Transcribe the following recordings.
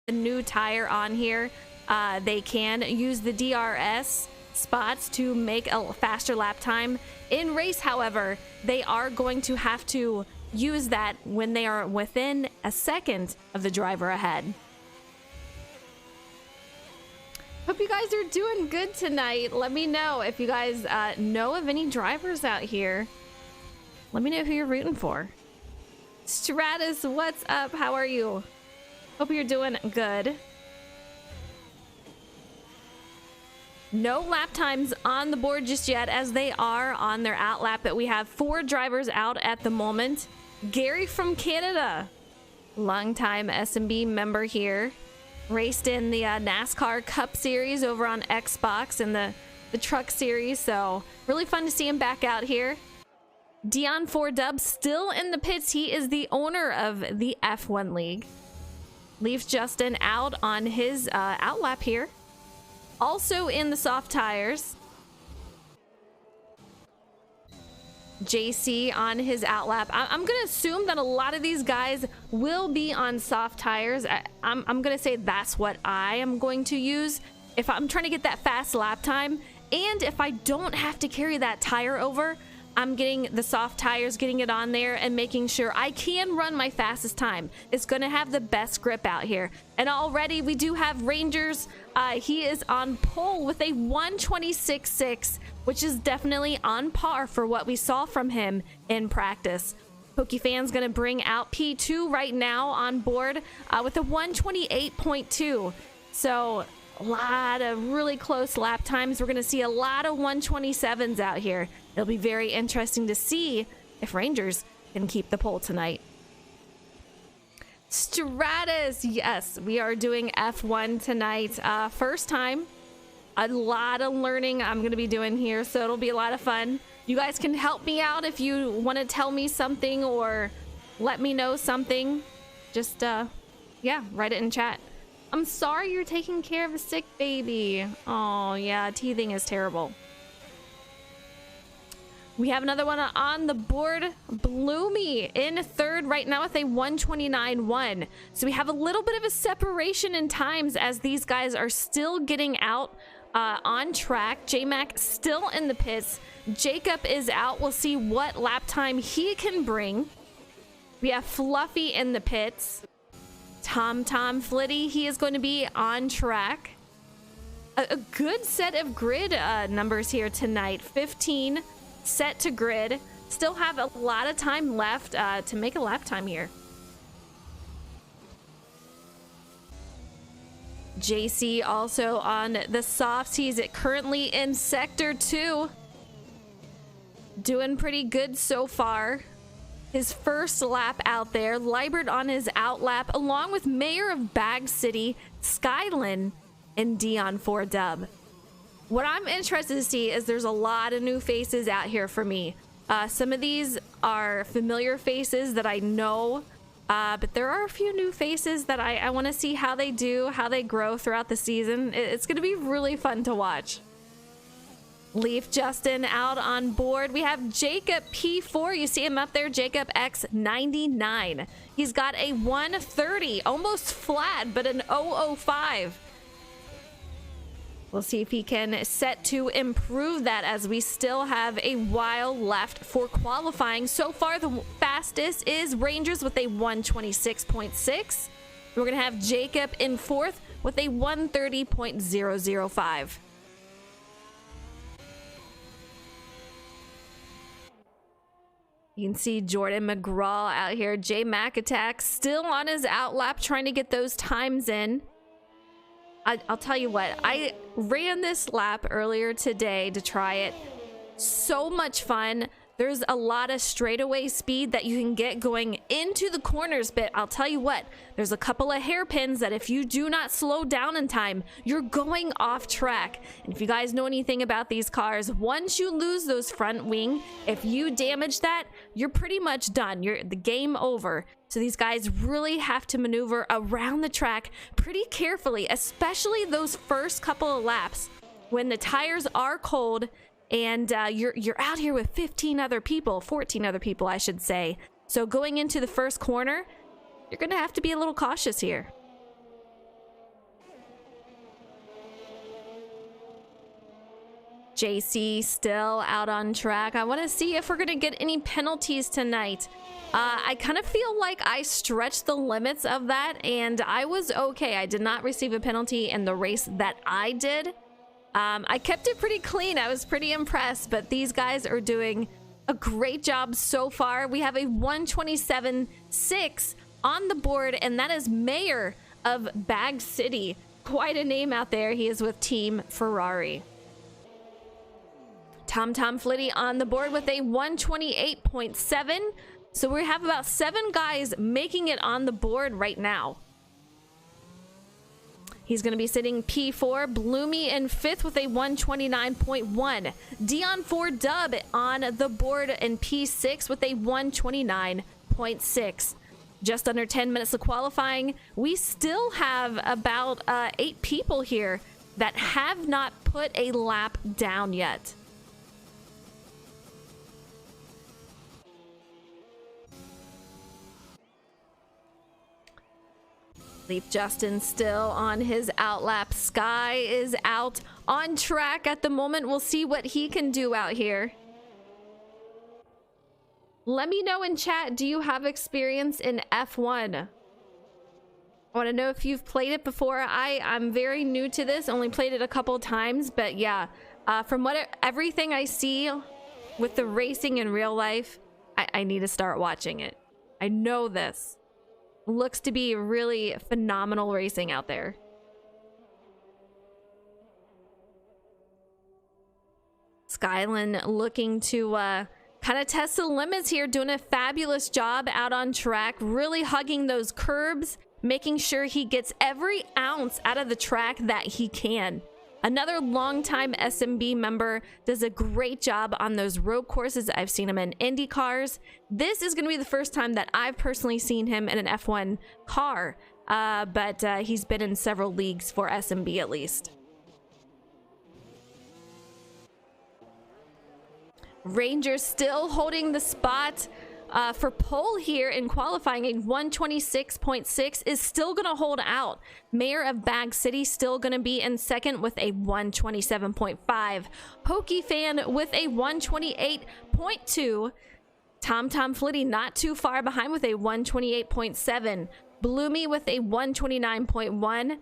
a new tire on here, they can use the DRS spots to make a faster lap time. In race, however, they are going to have to use that when they are within a second of the driver ahead. Hope you guys are doing good tonight. Let me know if you guys know of any drivers out here. Let me know who you're rooting for. Stratus, what's up? How are you? Hope you're doing good. No lap times on the board just yet, as they are on their out lap, but we have 4 drivers out at the moment. Gary from Canada, longtime SnB member here, raced in the NASCAR Cup Series over on Xbox and the Truck Series, so really fun to see him back out here. Dion4Dub still in the pits. He is the owner of the F1 League. Leaf Justin out on his out lap here. Also in the soft tires, JC on his out lap. I'm gonna assume that a lot of these guys will be on soft tires. I'm gonna say that's what I am going to use if I'm trying to get that fast lap time, and if I don't have to carry that tire over, I'm getting the soft tires, getting it on there, and making sure I can run my fastest time. It's going to have the best grip out here. And already we do have Rangers. He is on pole with a 126.6, which is definitely on par for what we saw from him in practice. PokeFan's going to bring out P2 right now on board with a 128.2. So a lot of really close lap times. We're going to see a lot of 127s out here. It'll be very interesting to see if Rangers can keep the pole tonight. Stratus, yes, we are doing F1 tonight. First time, a lot of learning I'm going to be doing here, so it'll be a lot of fun. You guys can help me out if you want to tell me something or let me know something. Just, yeah, write it in chat. I'm sorry you're taking care of a sick baby. Oh, yeah, teething is terrible. We have another one on the board. Bloomy in third right now with a 129.1. So we have a little bit of a separation in times as these guys are still getting out on track. J-Mac still in the pits. Jacob is out. We'll see what lap time he can bring. We have Fluffy in the pits. Tom Flitty, he is going to be on track. A good set of grid numbers here tonight. 15 set to grid. Still have a lot of time left to make a lap time here. JC also on the softs. He's currently in sector 2. Doing pretty good so far. His first lap out there. Libert on his out lap, along with Mayor of Bag City, Skylin, and Dion4Dub. What I'm interested to see is there's a lot of new faces out here for me. Some of these are familiar faces that I know, but there are a few new faces that I want to see how they do, how they grow throughout the season. It's going to be really fun to watch. Leaf Justin out on board. We have Jacob P4. You see him up there, Jacob X99. He's got a 130, almost flat, but an 005. We'll see if he can set to improve that as we still have a while left for qualifying. So far, the fastest is Rangers with a 126.6. We're going to have Jacob in fourth with a 130.005. You can see Jordan McGraw out here. J Mac Attack still on his out lap, trying to get those times in. I'll tell you what, I ran this lap earlier today to try it. So much fun. There's a lot of straightaway speed that you can get going into the corners, but I'll tell you what, there's a couple of hairpins that if you do not slow down in time, you're going off track. And if you guys know anything about these cars, once you lose those front wing, if you damage that, you're pretty much done. You're the game over. So these guys really have to maneuver around the track pretty carefully, especially those first couple of laps when the tires are cold and you're out here with 14 other people, I should say. So going into the first corner, you're gonna have to be a little cautious here. JC still out on track. I want to see if we're going to get any penalties tonight. I kind of feel like I stretched the limits of that, and I was okay. I did not receive a penalty in the race that I did. I kept it pretty clean. I was pretty impressed, but these guys are doing a great job so far. We have a 127.6 on the board, and that is Mayor of Bag City. Quite a name out there. He is with Team Ferrari. Tom Flitty on the board with a 128.7. So we have about 7 guys making it on the board right now. He's going to be sitting P4. Bloomy in 5th with a 129.1. Dion 4 Dub on the board in P6 with a 129.6. Just under 10 minutes of qualifying. We still have about 8 people here that have not put a lap down yet. Leaf Justin still on his outlap. Sky is out on track at the moment. We'll see what he can do out here. Let me know in chat, do you have experience in F1? I want to know if you've played it before. I'm very new to this, only played it a couple times, but yeah, from everything I see with the racing in real life, I need to start watching it. I know this. Looks to be really phenomenal racing out there. Skyland looking to kind of test the limits here, doing a fabulous job out on track, really hugging those curbs, making sure he gets every ounce out of the track that he can. Another longtime SnB member, does a great job on those road courses. I've seen him in Indy cars. This is going to be the first time that I've personally seen him in an F1 car, but he's been in several leagues for SnB at least. Rangers still holding the spot for pole here in qualifying. A 126.6 is still going to hold out. Mayor of Bag City still going to be in second with a 127.5. Pokey Fan with a 128.2. Tom Flitty not too far behind with a 128.7. Bloomy with a 129.1.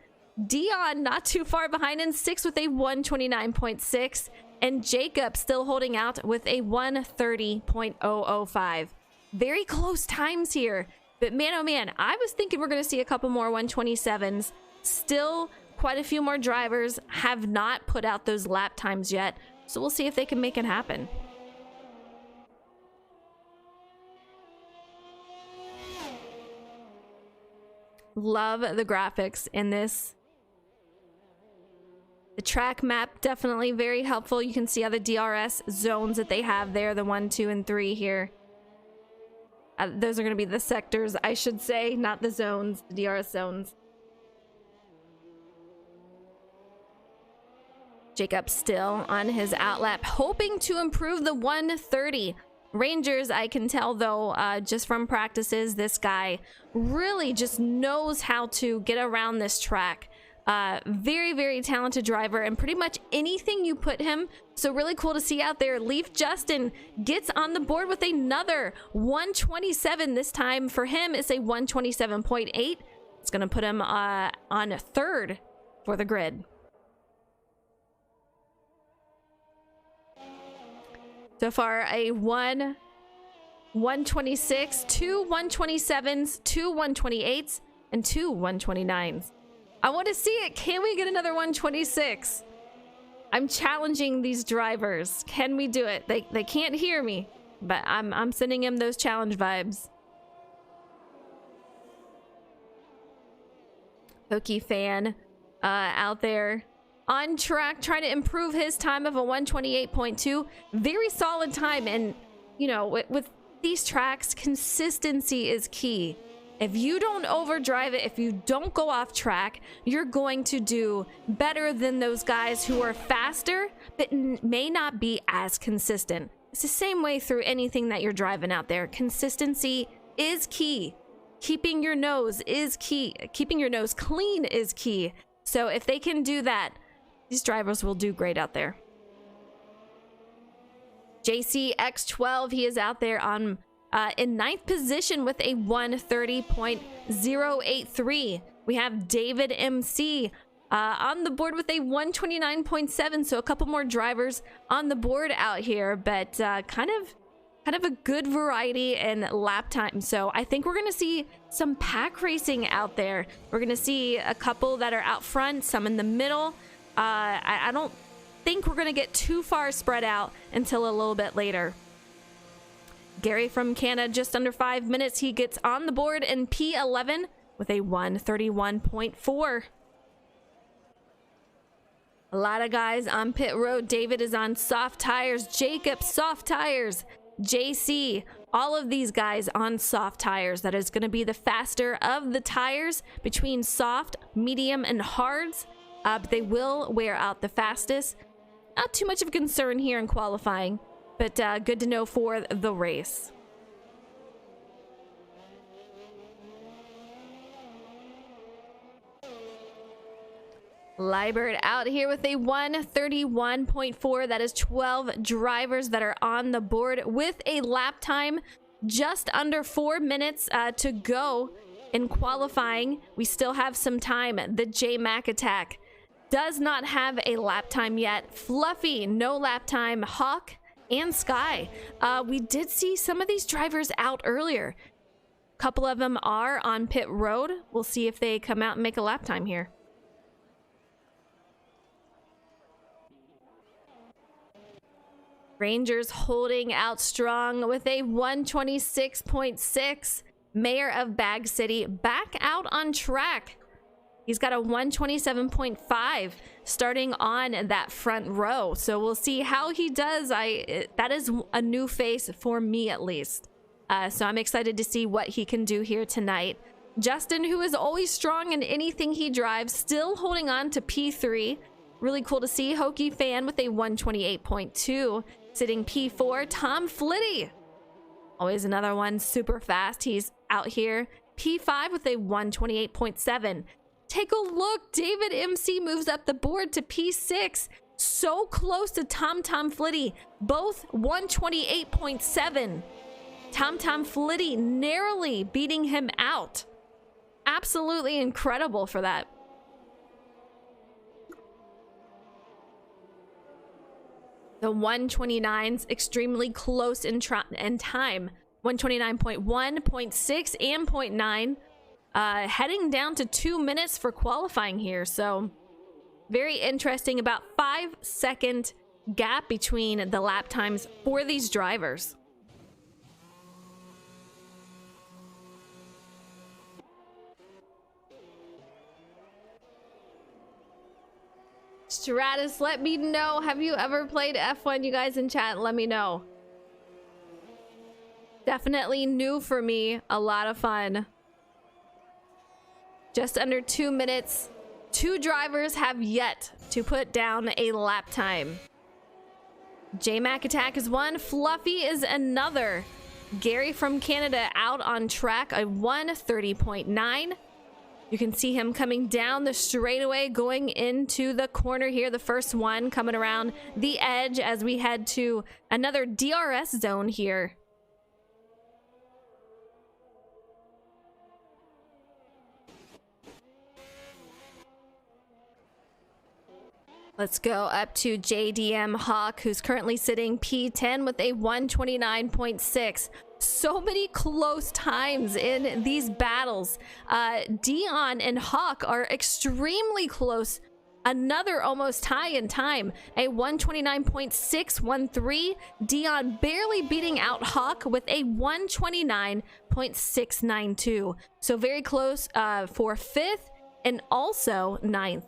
Dion not too far behind in 6th with a 129.6. And Jacob still holding out with a 130.005. Very close times here, but man, oh man, I was thinking we're going to see a couple more 127s. Still quite a few more drivers have not put out those lap times yet, so we'll see if they can make it happen. Love the graphics in this. The track map definitely very helpful. You can see all the DRS zones that they have there, the 1, 2, and 3 here. Those are going to be the sectors, I should say, not the zones, the DRS zones. Jacob still on his outlap, hoping to improve the 130. Rangers, I can tell though, just from practices, this guy really just knows how to get around this track. Very talented driver, and pretty much anything you put him. So really cool to see out there. Leaf Justin gets on the board with another 127. This time for him it's a 127.8. It's gonna put him on a 3rd for the grid. So far a 126, 2 127s, 2 128s, and 2 129s. I want to see it. Can we get another 126? I'm challenging these drivers. Can we do it? They can't hear me, but I'm sending him those challenge vibes. Pokey Fan out there on track, trying to improve his time of a 128.2. Very solid time, and you know, with these tracks, consistency is key. If you don't overdrive it, if you don't go off track, you're going to do better than those guys who are faster but may not be as consistent. It's the same way through anything that you're driving out there. Consistency is key. Keeping your nose is key. Keeping your nose clean is key. So if they can do that, these drivers will do great out there. JCX12, he is out there on in 9th position with a 130.083. We have David MC on the board with a 129.7, so a couple more drivers on the board out here, but kind of a good variety in lap time. So I think we're going to see some pack racing out there. We're going to see a couple that are out front, some in the middle. I don't think we're going to get too far spread out until a little bit later. Gary from Canada, just under 5 minutes. He gets on the board in P11 with a 131.4. A lot of guys on pit road. David is on soft tires. Jacob, soft tires. JC, all of these guys on soft tires. That is going to be the faster of the tires between soft, medium, and hards. But they will wear out the fastest. Not too much of a concern here in qualifying, but good to know for the race. Liebert out here with a 131.4. That is 12 drivers that are on the board with a lap time just under 4 minutes to go in qualifying. We still have some time. The J-Mac attack does not have a lap time yet. Fluffy, no lap time. Hawk and Sky. We did see some of these drivers out earlier. A couple of them are on pit road. We'll see if they come out and make a lap time here. Rangers holding out strong with a 126.6. Mayor of Bag City back out on track. He's got a 127.5 starting on that front row. So we'll see how he does. That is a new face for me, at least. So I'm excited to see what he can do here tonight. Justin, who is always strong in anything he drives, still holding on to P3. Really cool to see. Hokie Fan with a 128.2. Sitting P4. Tom Flitty, always another one super fast. He's out here. P5 with a 128.7. Take a look. David MC moves up the board to P6. So close to Tom Flitty. Both 128.7. Tom Flitty narrowly beating him out. Absolutely incredible for that. The 129's extremely close in time. 129.1, 0.6, and 0.9. Heading down to 2 minutes for qualifying here. So very interesting. About 5-second gap between the lap times for these drivers. Stratus, let me know. Have you ever played F1? You guys in chat, let me know. Definitely new for me. A lot of fun. Just under 2 minutes. 2 drivers have yet to put down a lap time. J-Mac attack is one. Fluffy is another. Gary from Canada out on track, a 130.9. You can see him coming down the straightaway, going into the corner here. The first one coming around the edge as we head to another DRS zone here. Let's go up to JDM Hawk, who's currently sitting P10 with a 129.6. So many close times in these battles. Dion and Hawk are extremely close. Another almost tie in time. A 129.613. Dion barely beating out Hawk with a 129.692. So very close for 5th and also 9th.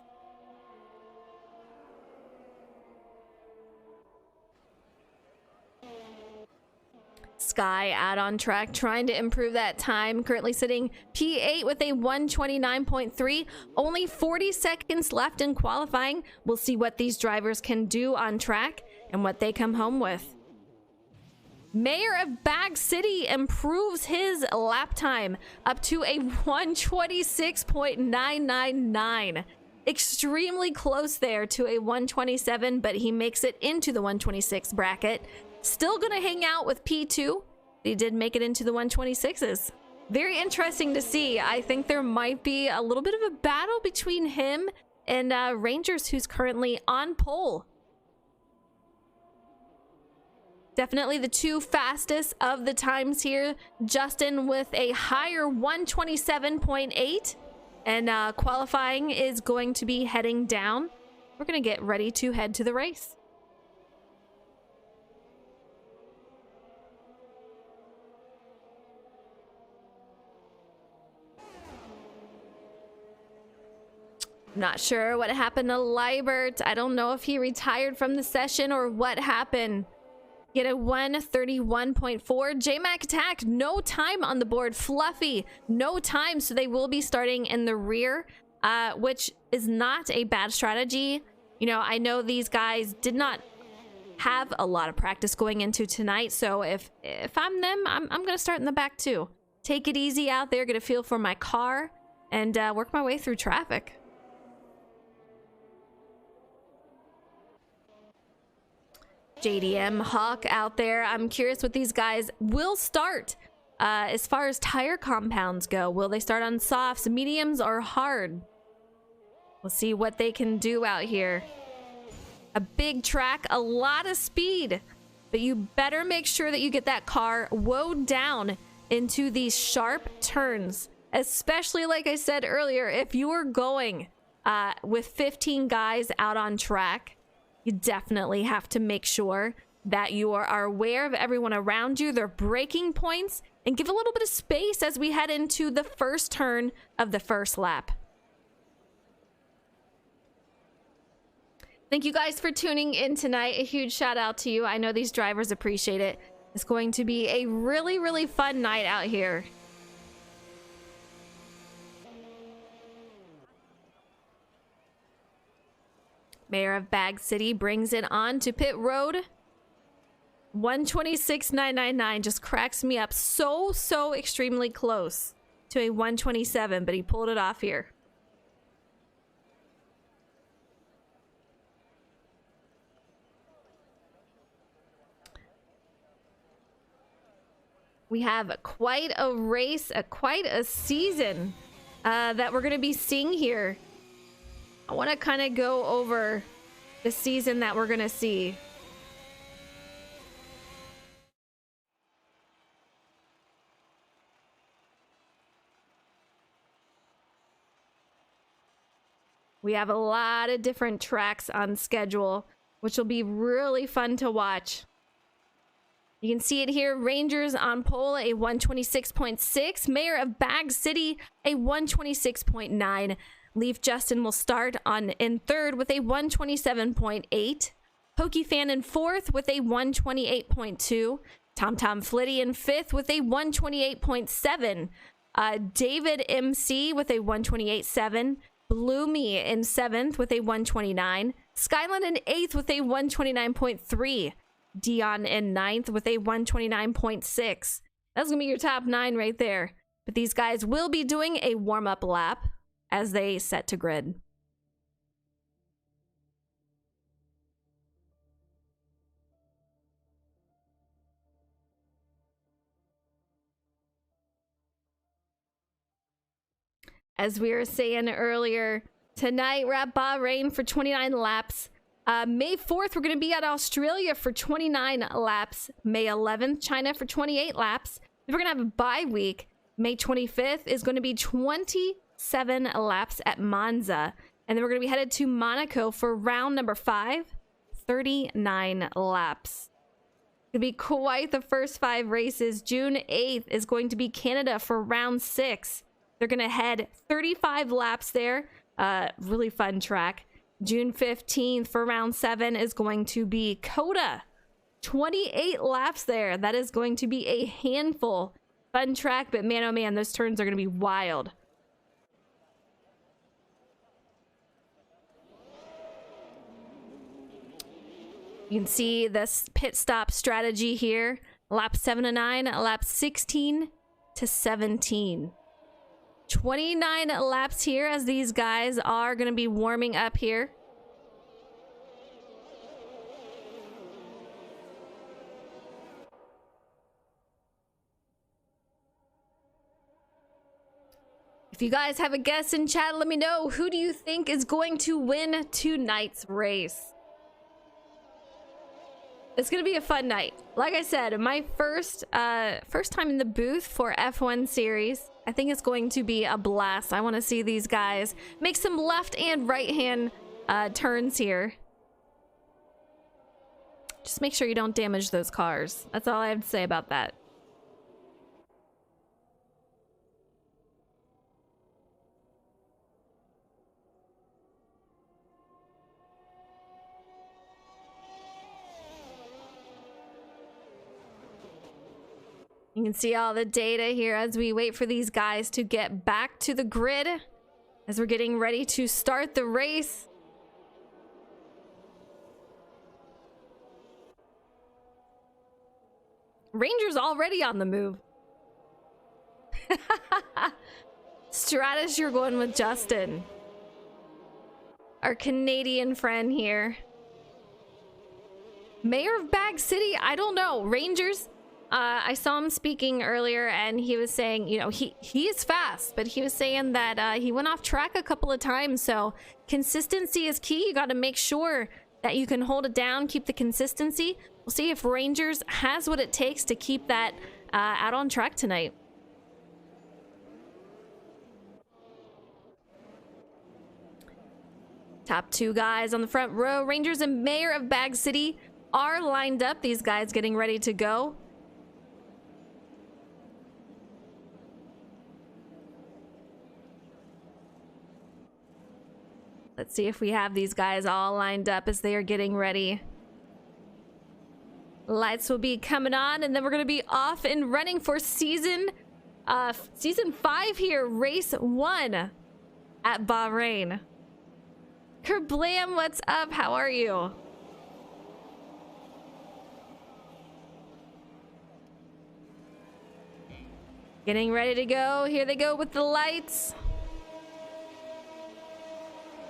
Sky out on track, trying to improve that time. Currently sitting P8 with a 129.3. Only 40 seconds left in qualifying. We'll see what these drivers can do on track and what they come home with. Mayor of Bag City improves his lap time up to a 126.999. Extremely close there to a 127, but he makes it into the 126 bracket. Still gonna hang out with P2. He did make it into the 126s. Very interesting to see. I think there might be a little bit of a battle between him and Rangers, who's currently on pole. Definitely the two fastest of the times here. Justin with a higher 127.8. And qualifying is going to be heading down. We're going to get ready to head to the race. Not sure what happened to Liebert. I don't know if he retired from the session or what happened. Get a 131.4. J-Mac attack, no time on the board. Fluffy, no time, so they will be starting in the rear, which is not a bad strategy. You know, I know these guys did not have a lot of practice going into tonight, so if I'm them, I'm gonna start in the back too. Take it easy out there, get a feel for my car, and work my way through traffic. JDM Hawk out there. I'm curious what these guys will start as far as tire compounds go. Will they start on softs, mediums, or hard? We'll see what they can do out here. A big track, a lot of speed, but you better make sure that you get that car woed down into these sharp turns, especially like I said earlier, if you are going with 15 guys out on track. You definitely have to make sure that you are aware of everyone around you, their braking points, and give a little bit of space as we head into the first turn of the first lap. Thank you guys for tuning in tonight. A huge shout out to you. I know these drivers appreciate it. It's going to be a really, really fun night out here. Mayor of Bag City brings it on to pit road. 126.999 just cracks me up. So extremely close to a 127, but he pulled it off here. We have quite a race, quite a season that we're going to be seeing here. I want to kind of go over the season that we're going to see. We have a lot of different tracks on schedule, which will be really fun to watch. You can see it here. Rangers on pole, a 126.6. Mayor of Bag City, a 126.9. Leaf Justin will start in third with a 127.8. PokeFan in fourth with a 128.2. TomTom Flitty in fifth with a 128.7. David MC with a 128.7. Bloomy in seventh with a 129. Skyland in eighth with a 129.3. Dion in ninth with a 129.6. That's gonna be your top 9 right there. But these guys will be doing a warm-up lap as they set to grid. As we were saying earlier, tonight we're at Bahrain for 29 laps. May 4th, we're going to be at Australia for 29 laps. May 11th, China for 28 laps. Then we're going to have a bye week. May 25th is going to be 27 laps at Monza. And then we're going to be headed to Monaco for round number 5, 39 laps. It's going to be quite the first 5 races. June 8th is going to be Canada for round 6. They're going to head 35 laps there. Really fun track. June 15th for round 7 is going to be Coda. 28 laps there. That is going to be a handful. Fun track, but man, oh man, those turns are going to be wild. You can see this pit stop strategy here. Lap 7 to 9, lap 16 to 17. 29 laps here as these guys are going to be warming up here. If you guys have a guess in chat, let me know. Who do you think is going to win tonight's race? It's gonna be a fun night. Like I said, my first time in the booth for F1 series. I think it's going to be a blast. I want to see these guys make some left and right hand turns here. Just make sure you don't damage those cars. That's all I have to say about that. You can see all the data here as we wait for these guys to get back to the grid as we're getting ready to start the race. Ranger's already on the move. Stratus, you're going with Justin. Our Canadian friend here. Mayor of Bag City? I don't know. Rangers? I saw him speaking earlier and he was saying, you know, he is fast, but he was saying that he went off track a couple of times. So consistency is key. You got to make sure that you can hold it down, keep the consistency. We'll see if Rangers has what it takes to keep that out on track tonight. Top two guys on the front row. Rangers and Mayor of Bag City are lined up. These guys getting ready to go. Let's see if we have these guys all lined up as they are getting ready. Lights will be coming on, and then we're going to be off and running for season 5 here, race 1 at Bahrain. Kerblam, what's up? How are you? Getting ready to go. Here they go with the lights.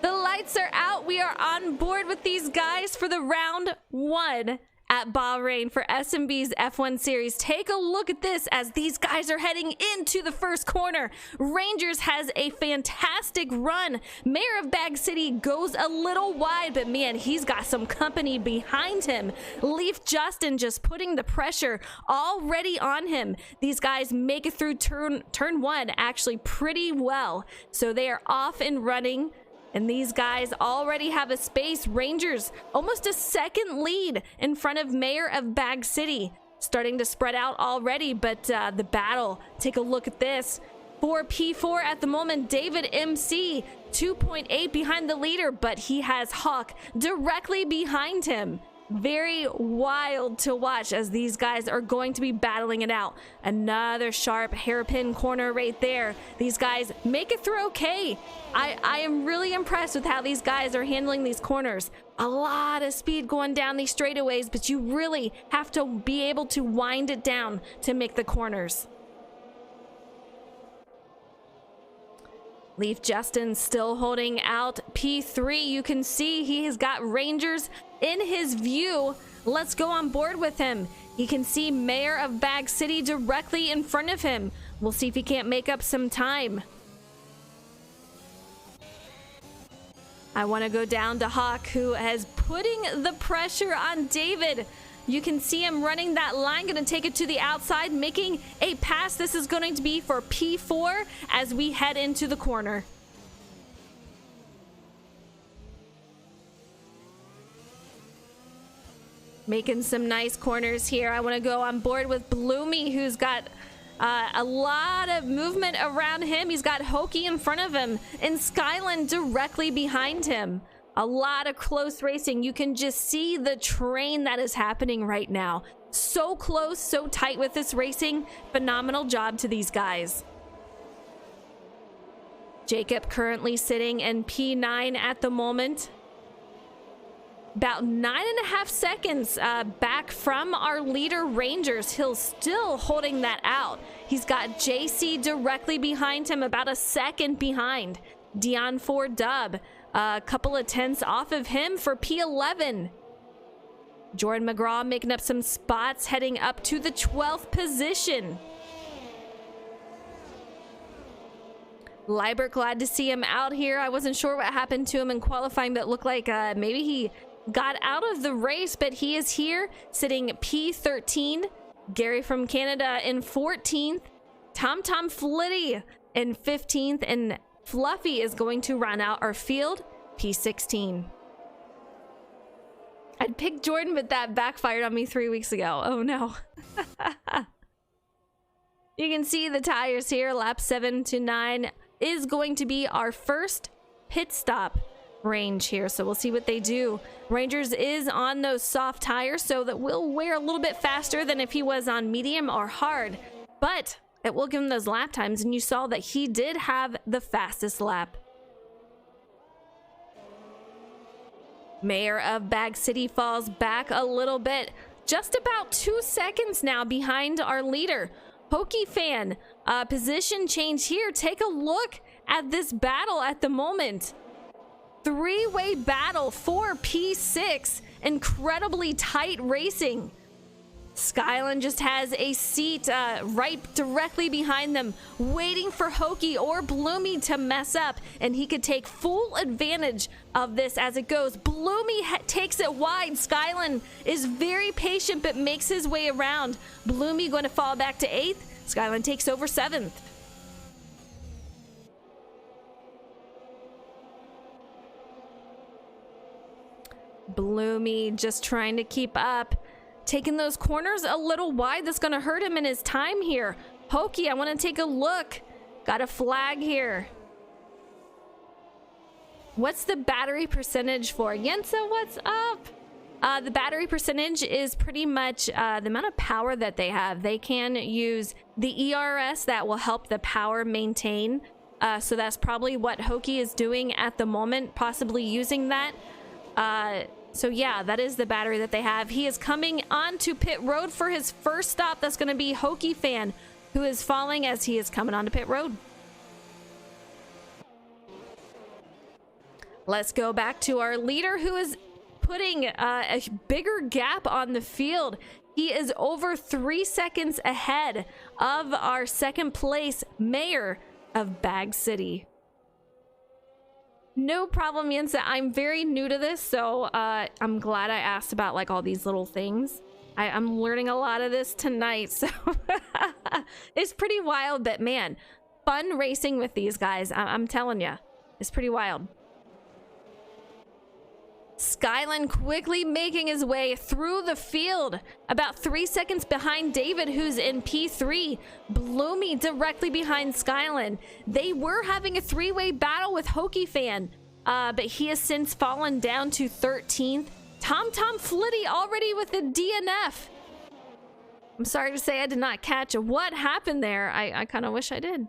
The lights are out. We are on board with these guys for the round 1 at Bahrain for SnB's F1 series. Take a look at this as these guys are heading into the first corner. Rangers has a fantastic run. Mayor of Bag City goes a little wide, but man, he's got some company behind him. Leaf Justin just putting the pressure already on him. These guys make it through turn 1 actually pretty well. So they are off and running. And these guys already have a space. Rangers almost a second lead in front of Mayor of Bag City. Starting to spread out already, but the battle, take a look at this. For P4 at the moment, David MC, 2.8 behind the leader, but he has Hawk directly behind him. Very wild to watch as these guys are going to be battling it out. Another sharp hairpin corner right there. These guys make it through okay. I am really impressed with how these guys are handling these corners. A lot of speed going down these straightaways, but you really have to be able to wind it down to make the corners. Leaf Justin still holding out P3. You can see he has got Rangers in his view. Let's go on board with him. He can see Mayor of Bag City directly in front of him. We'll see if he can't make up some time. I want to go down to Hawk, who is putting the pressure on David. You can see him running that line, gonna take it to the outside, making a pass. This is going to be for P4 as we head into the corner. Making some nice corners here. I want to go on board with Bloomy, who's got a lot of movement around him. He's got Hokey in front of him and Skyland directly behind him. A lot of close racing. You can just see the train that is happening right now. So close, so tight with this racing. Phenomenal job to these guys. Jacob currently sitting in P9 at the moment. About 9.5 seconds back from our leader Rangers. He'll still holding that out. He's got JC directly behind him, about a second behind. Dion 4 Dub, a couple of tenths off of him for P11. Jordan McGraw making up some spots, heading up to the 12th position. Liebert, glad to see him out here. I wasn't sure what happened to him in qualifying, but it looked like maybe he got out of the race, but he is here sitting P13. Gary from Canada in 14th. Tom Flitty in 15th, and Fluffy is going to run out our field, P16. I'd picked Jordan, but that backfired on me 3 weeks ago. Oh no. You can see the tires here. Lap 7 to 9 is going to be our first pit stop range here. So we'll see what they do. Rangers is on those soft tires, so that will wear a little bit faster than if he was on medium or hard. But it will give him those lap times, and you saw that he did have the fastest lap. Mayor of Bag City falls back a little bit, just about 2 seconds now behind our leader. Hokie fan, position change here. Take a look at this battle at the moment. Three-way battle for P6. Incredibly tight racing. Skyland just has a seat right directly behind them, waiting for Hokie or Bloomy to mess up, and he could take full advantage of this as it goes. Bloomy takes it wide. Skyland is very patient but makes his way around. Bloomy going to fall back to 8th. Skyland takes over 7th. Bloomy just trying to keep up. Taking those corners a little wide. That's going to hurt him in his time here. Hokie, I want to take a look. Got a flag here. What's the battery percentage for? Yensa, what's up? The battery percentage is pretty much the amount of power that they have. They can use the ERS that will help the power maintain. So that's probably what Hokie is doing at the moment, possibly using that. So yeah, that is the battery that they have. He is coming onto pit road for his first stop. That's going to be Hokie fan, who is falling as he is coming onto pit road. Let's go back to our leader, who is putting a bigger gap on the field. He is over 3 seconds ahead of our second place mayor of Bag City. No problem, Yensa. I'm very new to this, so I'm glad I asked about like all these little things. I'm learning a lot of this tonight, so it's pretty wild, but man, fun racing with these guys. I'm telling you, it's pretty wild. Skyland quickly making his way through the field, about 3 seconds behind David, who's in P3. Bloomy directly behind Skyland. They were having a three-way battle with Hokie fan, but he has since fallen down to 13th. Tom Flitty already with the DNF. I'm sorry to say I did not catch what happened there. I kind of wish I did.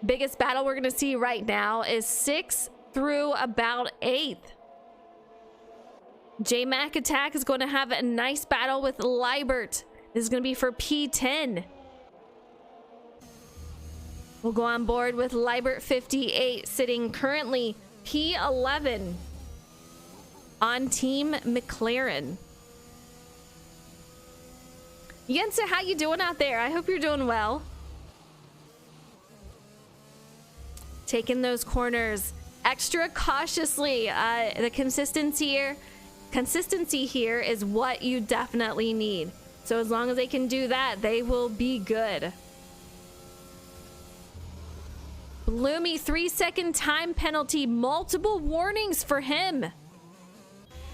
Biggest battle we're going to see right now is 6th through about 8th. J-Mac Attack is going to have a nice battle with Liebert. This is going to be for P10. We'll go on board with Liebert 58, sitting currently P11 on Team McLaren. Yensa, how you doing out there? I hope you're doing well. Taking those corners extra cautiously. The consistency here is what you definitely need. So as long as they can do that, they will be good. Bloomy, 3-second time penalty, multiple warnings for him.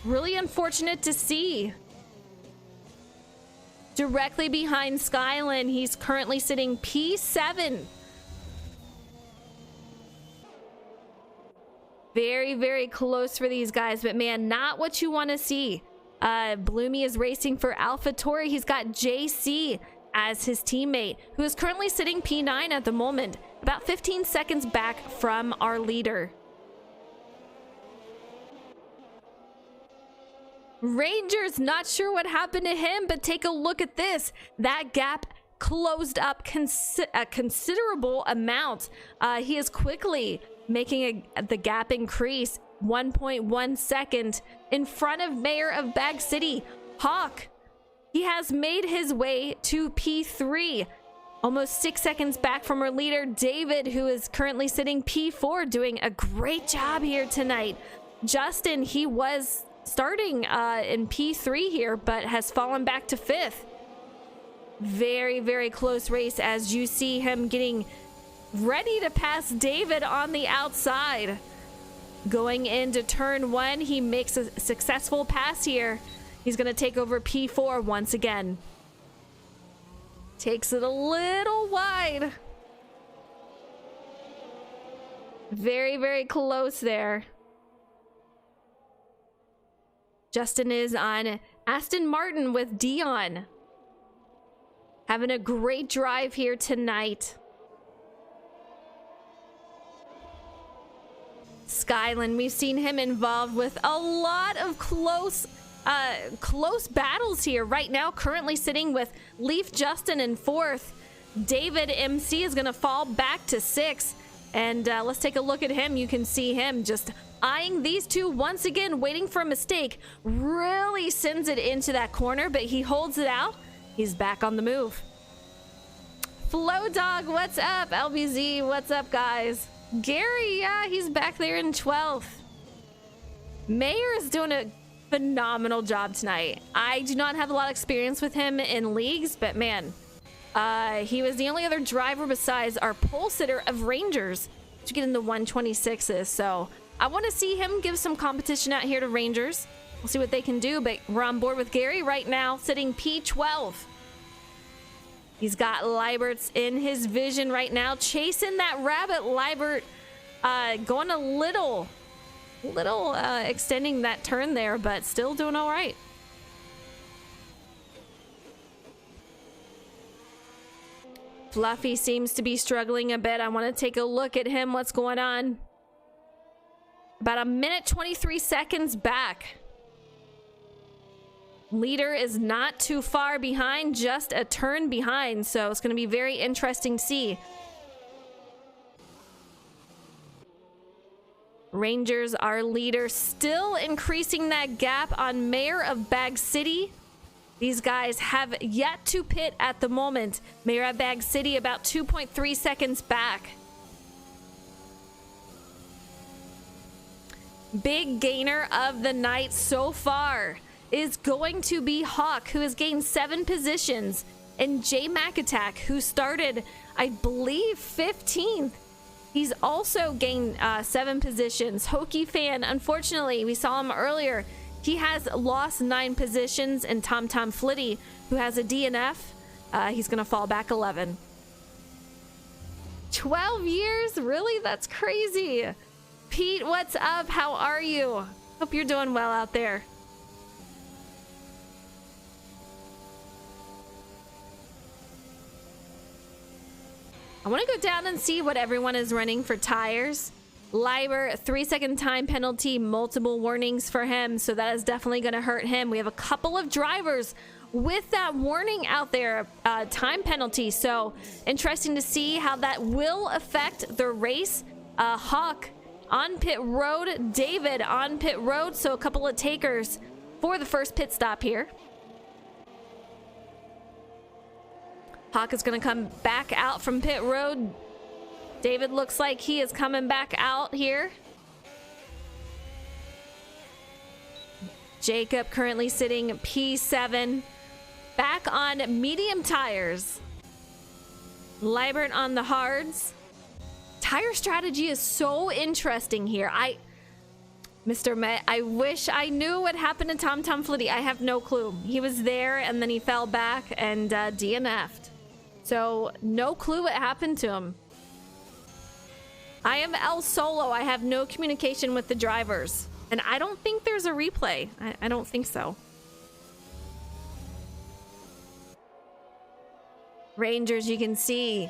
Really unfortunate to see. Directly behind Skyland, he's currently sitting P7. Very, very close for these guys, but man, not what you want to see. Bloomy is racing for AlphaTauri. He's got JC as his teammate, who is currently sitting P9 at the moment, about 15 seconds back from our leader. Rangers, not sure what happened to him, but take a look at this. That gap closed up a considerable amount. He is quickly making the gap increase 1.1 second in front of Mayor of Bag City. Hawk, he has made his way to P3 Almost 6 seconds back from her leader, David, who is currently sitting P4, doing a great job here tonight. Justin, he was starting in P3 here, but has fallen back to 5th. Very, very close race as you see him getting ready to pass David on the outside. Going into turn 1, he makes a successful pass here. He's going to take over P4 once again. Takes it a little wide. Very, very close there. Justin is on Aston Martin with Dion. Having a great drive here tonight. Skyland, we've seen him involved with a lot of close battles here. Right now, currently sitting with Leaf Justin in 4th. David MC is going to fall back to 6th. And let's take a look at him. You can see him just eyeing these two once again, waiting for a mistake. Really sends it into that corner, but he holds it out. He's back on the move. Flow Dog, what's up? LBZ, what's up, guys? Gary, yeah, he's back there in 12th. Mayor is doing a phenomenal job tonight. I do not have a lot of experience with him in leagues, but man, he was the only other driver besides our pole sitter of Rangers to get in the 126s. So I want to see him give some competition out here to Rangers. We'll see what they can do, but we're on board with Gary right now, sitting P12. He's got Leibert's in his vision right now, chasing that rabbit. Leibert going a little extending that turn there, but still doing all right. Fluffy seems to be struggling a bit. I want to take a look at him. What's going on? About a minute 23 seconds back. Leader is not too far behind, just a turn behind, so it's going to be very interesting to see. Rangers, our leader, still increasing that gap on Mayor of Bag City. These guys have yet to pit at the moment. Mayor of Bag City about 2.3 seconds back. Big gainer of the night so far is going to be Hawk, who has gained 7 positions, and J Mac Attack, who started, I believe, 15th. He's also gained 7 positions. Hokey Fan, unfortunately, we saw him earlier. He has lost 9 positions, and Tom Flitty, who has a DNF, he's going to fall back 11. 12 years? Really? That's crazy. Pete, what's up? How are you? Hope you're doing well out there. I want to go down and see what everyone is running for tires. Leiber, 3-second time penalty, multiple warnings for him, so that is definitely going to hurt him. We have a couple of drivers with that warning out there, time penalty, so interesting to see how that will affect the race. Hawk on pit road, David on pit road, so a couple of takers for the first pit stop here. Hawk is going to come back out from pit road. David looks like he is coming back out here. Jacob currently sitting P7. Back on medium tires. Leibert on the hards. Tire strategy is so interesting here. Mr. Met, I wish I knew what happened to Tom Flitty. I have no clue. He was there and then he fell back and DNF'd. So no clue what happened to him. I am El Solo. I have no communication with the drivers. And I don't think there's a replay. I don't think so. Rangers, you can see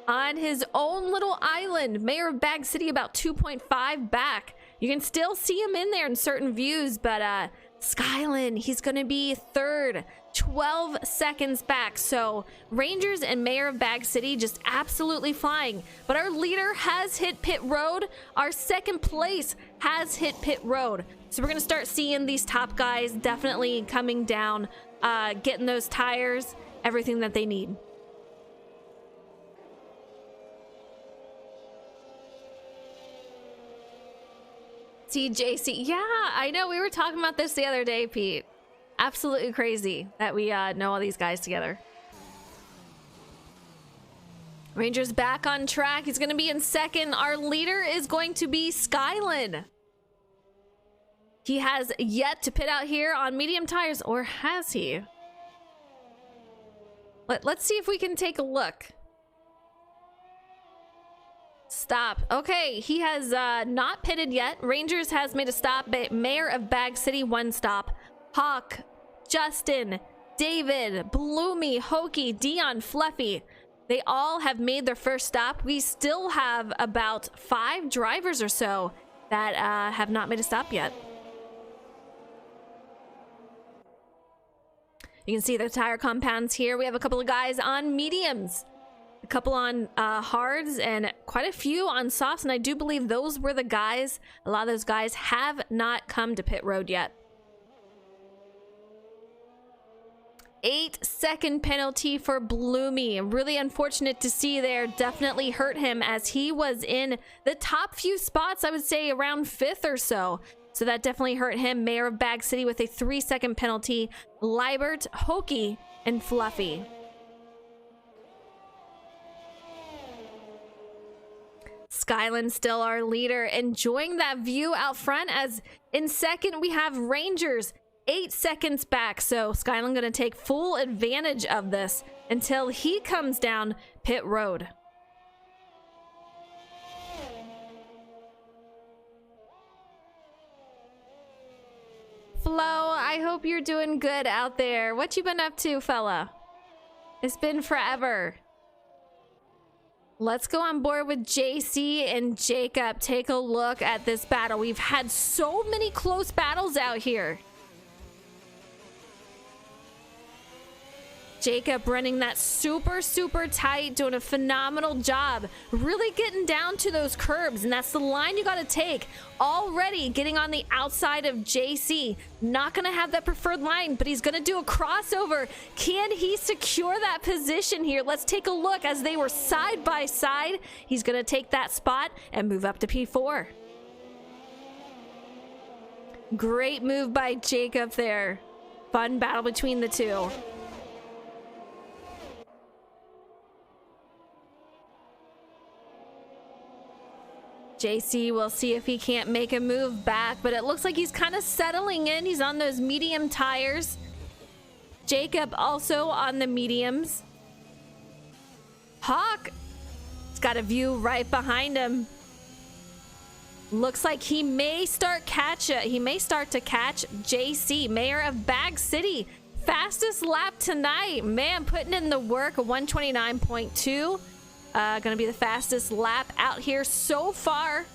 on his own little island. Mayor of Bag City about 2.5 back. You can still see him in there in certain views, but Skyland, he's going to be 3rd, 12 seconds back. So Rangers and Mayor of Bag City just absolutely flying. But our leader has hit pit road. Our 2nd place has hit pit road. So we're going to start seeing these top guys definitely coming down, getting those tires, everything that they need. TJC. Yeah, I know. We were talking about this the other day, Pete. Absolutely crazy that we know all these guys together. Ranger's back on track. He's going to be in second. Our leader is going to be Skylan. He has yet to pit out here on medium tires, or has he? Let's see if we can take a look. Stop. Okay, he has not pitted yet. Rangers has made a stop, but Mayor of Bag City, one stop. Hawk, Justin, David, Bloomy, Hokey, Dion, Fluffy. They all have made their first stop. We still have about 5 drivers or so that have not made a stop yet. You can see the tire compounds here. We have a couple of guys on mediums, a couple on hards, and quite a few on softs. And I do believe those were the guys. A lot of those guys have not come to pit road yet. 8-second penalty for Bloomy. Really unfortunate to see there. Definitely hurt him as he was in the top few spots, I would say around 5th or so. So that definitely hurt him. Mayor of Bag City with a 3-second penalty. Libert, Hokey, and Fluffy. Skylan still our leader, enjoying that view out front, as in second we have Rangers 8 seconds back. So Skylan gonna take full advantage of this until he comes down pit road. Flo, I hope you're doing good out there. What you been up to, fella? It's been forever. Let's go on board with JC and Jacob. Take a look at this battle. We've had so many close battles out here. Jacob running that super tight, doing a phenomenal job, really getting down to those curbs, and that's the line you got to take. Already getting on the outside of JC, not gonna have that preferred line, but he's gonna do a crossover. Can he secure that position here? Let's take a look as they were side by side. He's gonna take that spot and move up to P4. Great move by Jacob there. Fun battle between the two. JC will see if he can't make a move back, but it looks like he's kind of settling in. He's on those medium tires. Jacob also on the mediums. Hawk has got a view right behind him. Looks like he may start to catch JC, Mayor of Bag City. Fastest lap tonight. Man, putting in the work, a 129.2. Gonna be the fastest lap out here so far.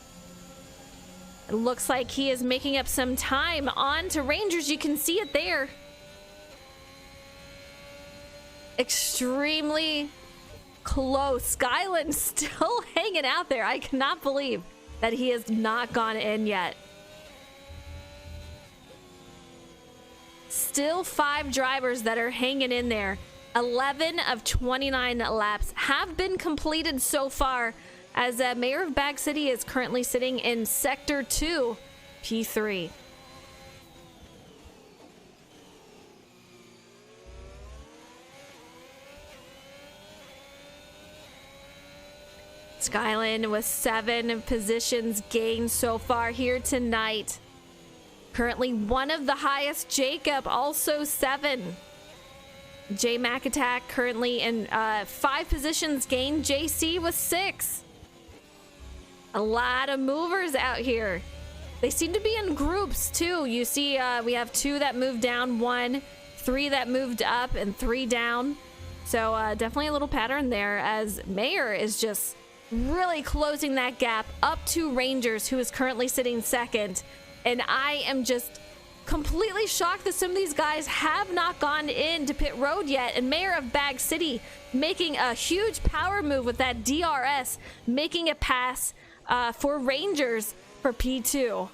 It looks like he is making up some time. On to Rangers, you can see it there. Extremely close. Skylan still hanging out there. I cannot believe that he has not gone in yet. Still 5 drivers that are hanging in there. 11 of 29 laps have been completed so far, as Mayor of Bag City is currently sitting in Sector 2, P3. Skylan with 7 positions gained so far here tonight. Currently one of the highest. Jacob also 7. J Mac Attack currently in 5 positions gained. JC with 6. A lot of movers out here. They seem to be in groups too. You see we have 2 that moved down, 1, 3 that moved up, and 3 down. So definitely a little pattern there, as Mayor is just really closing that gap up to Rangers, who is currently sitting second. And I am just completely shocked that some of these guys have not gone into pit road yet, and Mayor of Bag City making a huge power move with that DRS, making a pass for Rangers for P2.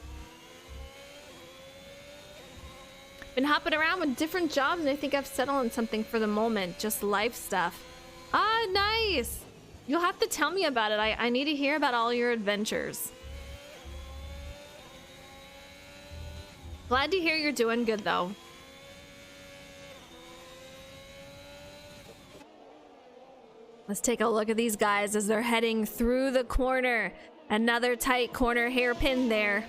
Been hopping around with different jobs, and I think I've settled on something for the moment, just life stuff. Ah, nice. You'll have to tell me about it. I need to hear about all your adventures. Glad to hear you're doing good, though. Let's take a look at these guys as they're heading through the corner. Another tight corner hairpin there.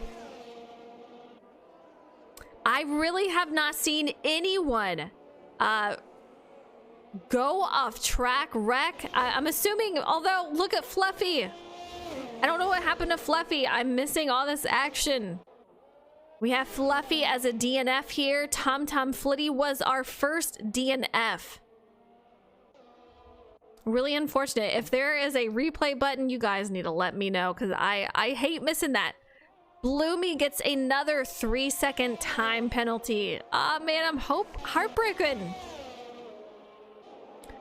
I really have not seen anyone go off track wreck. I'm assuming, although look at Fluffy. I don't know what happened to Fluffy. I'm missing all this action. We have Fluffy as a DNF here. Tom Flitty was our first DNF. Really unfortunate. If there is a replay button, you guys need to let me know, because I hate missing that. Bloomy gets another 3-second time penalty. Ah, man, I'm heartbroken.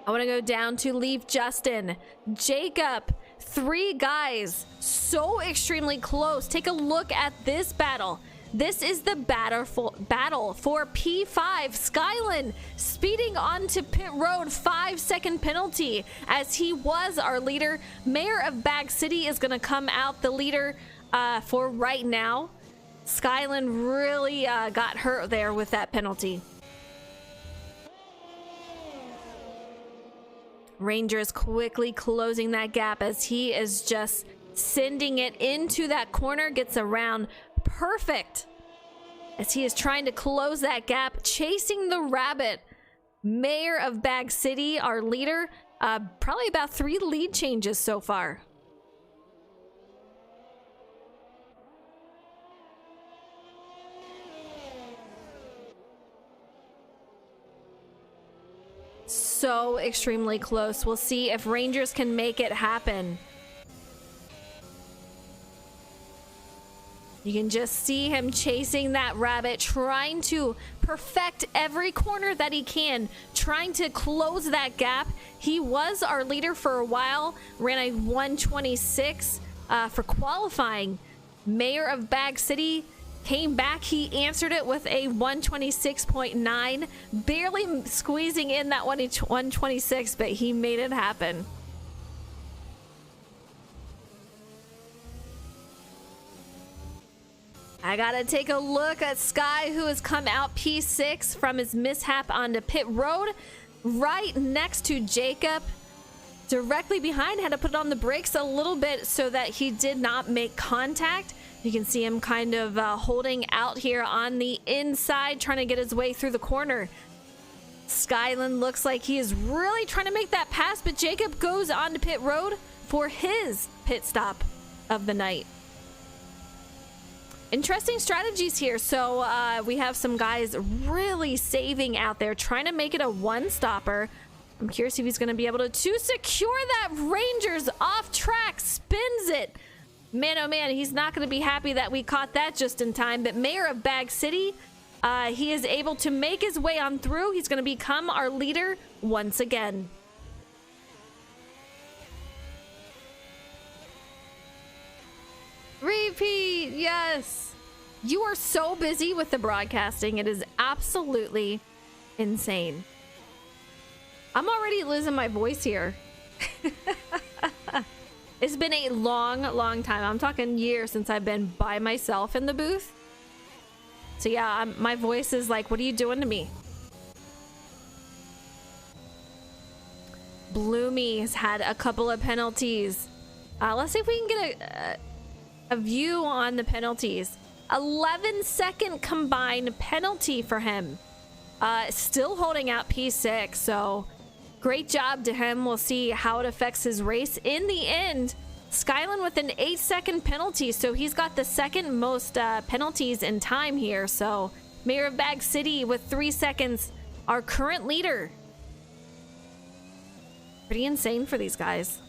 I want to go down to Leaf Justin. Jacob. 3 guys. So extremely close. Take a look at this battle. This is the battle for P5. Skylan speeding onto pit road. 5-second penalty as he was our leader. Mayor of Bag City is going to come out the leader for right now. Skylan really got hurt there with that penalty. Rangers quickly closing that gap as he is just sending it into that corner. Gets around perfect as he is trying to close that gap, chasing the rabbit. Mayor of Bag City, our leader, probably about 3 lead changes so far. So extremely close. We'll see if Rangers can make it happen. You can just see him chasing that rabbit, trying to perfect every corner that he can, trying to close that gap. He was our leader for a while, ran a 126 for qualifying. Mayor of Bag City came back. He answered it with a 126.9, barely squeezing in that 126, but he made it happen. I gotta take a look at Sky, who has come out P6 from his mishap onto pit road, right next to Jacob. Directly behind, had to put on the brakes a little bit so that he did not make contact. You can see him kind of holding out here on the inside, trying to get his way through the corner. Skylan looks like he is really trying to make that pass, but Jacob goes onto pit road for his pit stop of the night. Interesting strategies here. So we have some guys really saving out there, trying to make it a one-stopper. I'm curious if he's going to be able to secure that. Rangers off track, spins it. Man, oh man, he's not going to be happy that we caught that just in time. But Mayor of Bag City, he is able to make his way on through. He's going to become our leader once again. Repeat, yes. You are so busy with the broadcasting. It is absolutely insane. I'm already losing my voice here. It's been a long time. I'm talking years since I've been by myself in the booth. So yeah, my voice is like, what are you doing to me? Bloomy has had a couple of penalties. Let's see if we can get a view on the penalties. 11-second combined penalty for him. Still holding out P6, so great job to him. We'll see how it affects his race. In the end, Skylan with an 8-second penalty, so he's got the second most penalties in time here. So Mayor of Bag City with 3 seconds, our current leader. Pretty insane for these guys.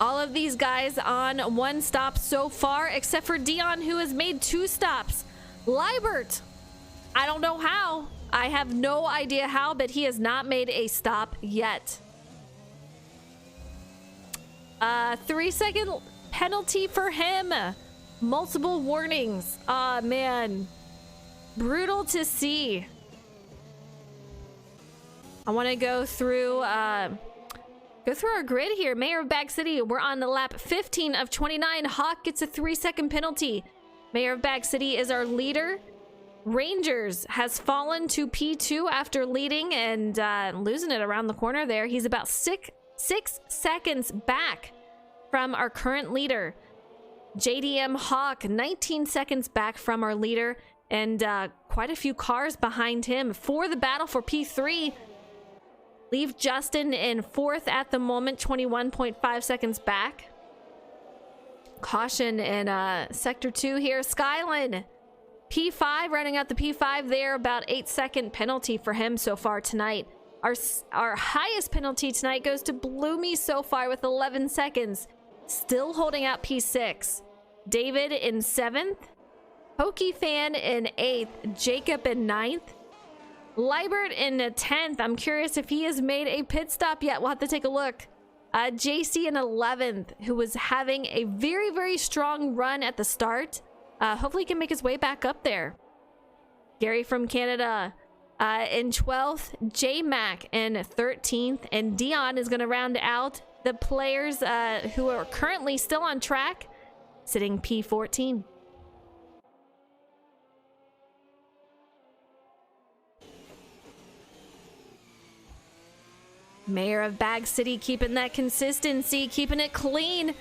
All of these guys on one stop so far, except for Dion, who has made 2 stops. Liebert, I don't know how. I have no idea how, but he has not made a stop yet. 3-second penalty for him. Multiple warnings. Aw, man. Brutal to see. I want to go through Go through our grid here. Mayor of Bag City, we're on the lap 15 of 29. Hawk gets a 3-second penalty. Mayor of Bag City is our leader. Rangers has fallen to P2 after leading and losing it around the corner there. He's about six seconds back from our current leader. JDM Hawk, 19 seconds back from our leader, and quite a few cars behind him for the battle for P3. Leave Justin in 4th at the moment, 21.5 seconds back. Caution in Sector 2 here. Skyline, P5, running out the P5 there. About 8-second penalty for him so far tonight. Our highest penalty tonight goes to Bloomy so far with 11 seconds. Still holding out P6. David in 7th. Pokey Fan in 8th. Jacob in 9th. Libert in 10th. I'm curious if he has made a pit stop yet. We'll have to take a look. JC in 11th, who was having a very, very strong run at the start. Hopefully he can make his way back up there. Gary from Canada in 12th. J-Mac in 13th. And Dion is going to round out the players who are currently still on track, sitting P14. Mayor of Bag City keeping that consistency, keeping it clean.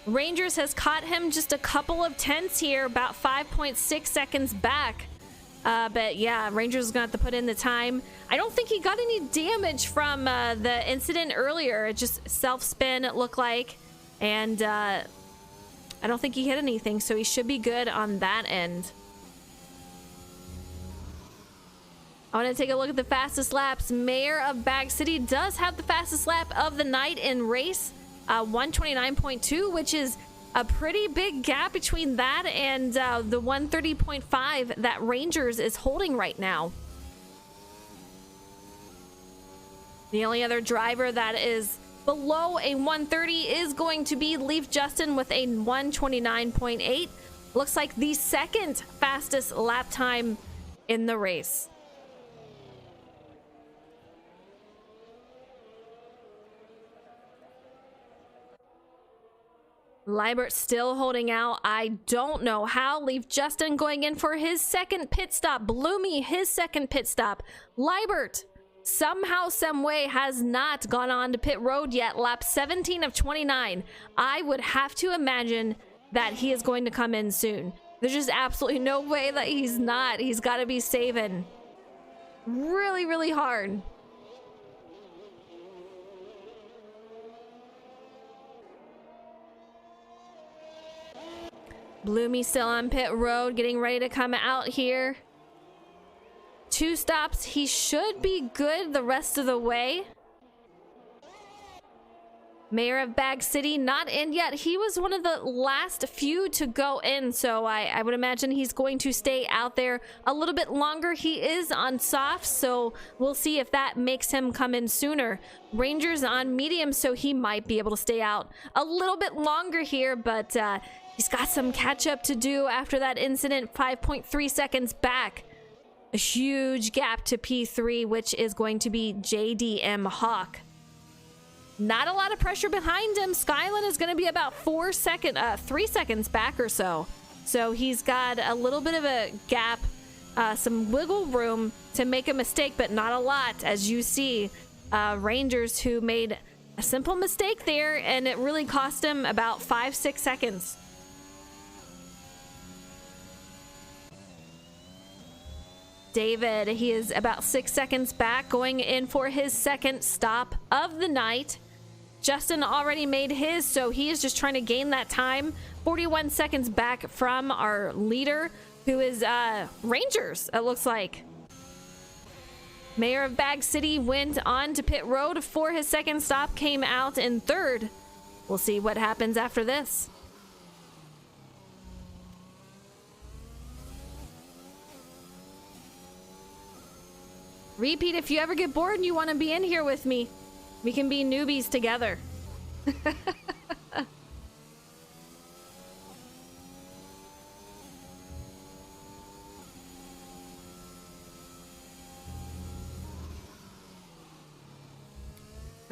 Rangers has caught him just a couple of tenths here, about 5.6 seconds back. But yeah, Rangers is going to have to put in the time. I don't think he got any damage from the incident earlier. It just self-spin, it looked like. And I don't think he hit anything, so he should be good on that end. I want to take a look at the fastest laps. Mayor of Bag City does have the fastest lap of the night in race, 129.2, which is a pretty big gap between that and the 130.5 that Rangers is holding right now. The only other driver that is below a 130 is going to be Leaf Justin with a 129.8. Looks like the second fastest lap time in the race. Libert still holding out. I don't know how. Leave Justin going in for his second pit stop. Bloomy, his second pit stop. Libert, somehow, someway, has not gone on to pit road yet. Lap 17 of 29. I would have to imagine that he is going to come in soon. There's just absolutely no way that he's not. He's got to be saving really, really hard. Bloomy still on pit road, getting ready to come out here. 2 stops. He should be good the rest of the way. Mayor of Bag City not in yet. He was one of the last few to go in, so I would imagine he's going to stay out there a little bit longer. He is on soft, so we'll see if that makes him come in sooner. Rangers on medium, so he might be able to stay out a little bit longer here, but he's got some catch up to do after that incident. 5.3 seconds back. A huge gap to P3, which is going to be JDM Hawk. Not a lot of pressure behind him. Skyline is going to be about 3 seconds back or so. So he's got a little bit of a gap, some wiggle room to make a mistake, but not a lot. As you see, Rangers who made a simple mistake there, and it really cost him about 5-6 seconds. David, he is about 6 seconds back, going in for his second stop of the night. Justin already made his, so he is just trying to gain that time. 41 seconds back from our leader, who is Rangers, it looks like. Mayor of Bag City went on to pit road for his second stop, came out in third. We'll see what happens after this. Repeat, if you ever get bored and you want to be in here with me, we can be newbies together.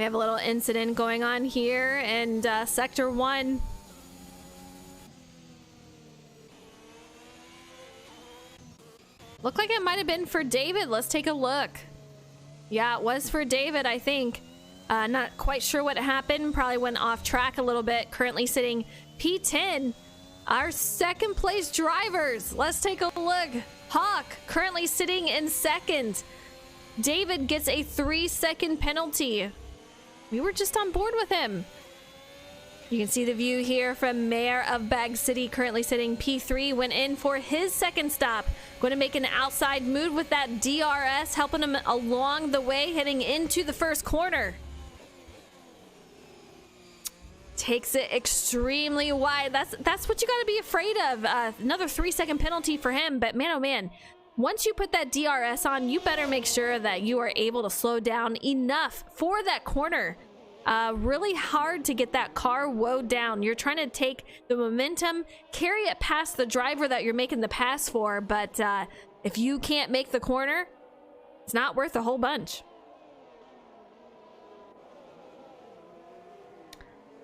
We have a little incident going on here in Sector 1. Looked like it might have been for David. Let's take a look. Yeah, it was for David, I think. Not quite sure what happened. Probably went off track a little bit. Currently sitting P10. Our second place drivers. Let's take a look. Hawk currently sitting in second. David gets a 3-second penalty. We were just on board with him. You can see the view here from Mayor of Bag City, currently sitting P3, went in for his second stop. Going to make an outside move with that DRS, helping him along the way, heading into the first corner. Takes it extremely wide. That's what you got to be afraid of. Another 3-second penalty for him, but man, oh man. Once you put that DRS on, you better make sure that you are able to slow down enough for that corner. Really hard to get that car woed down. You're trying to take the momentum, carry it past the driver that you're making the pass for, but if you can't make the corner, it's not worth a whole bunch.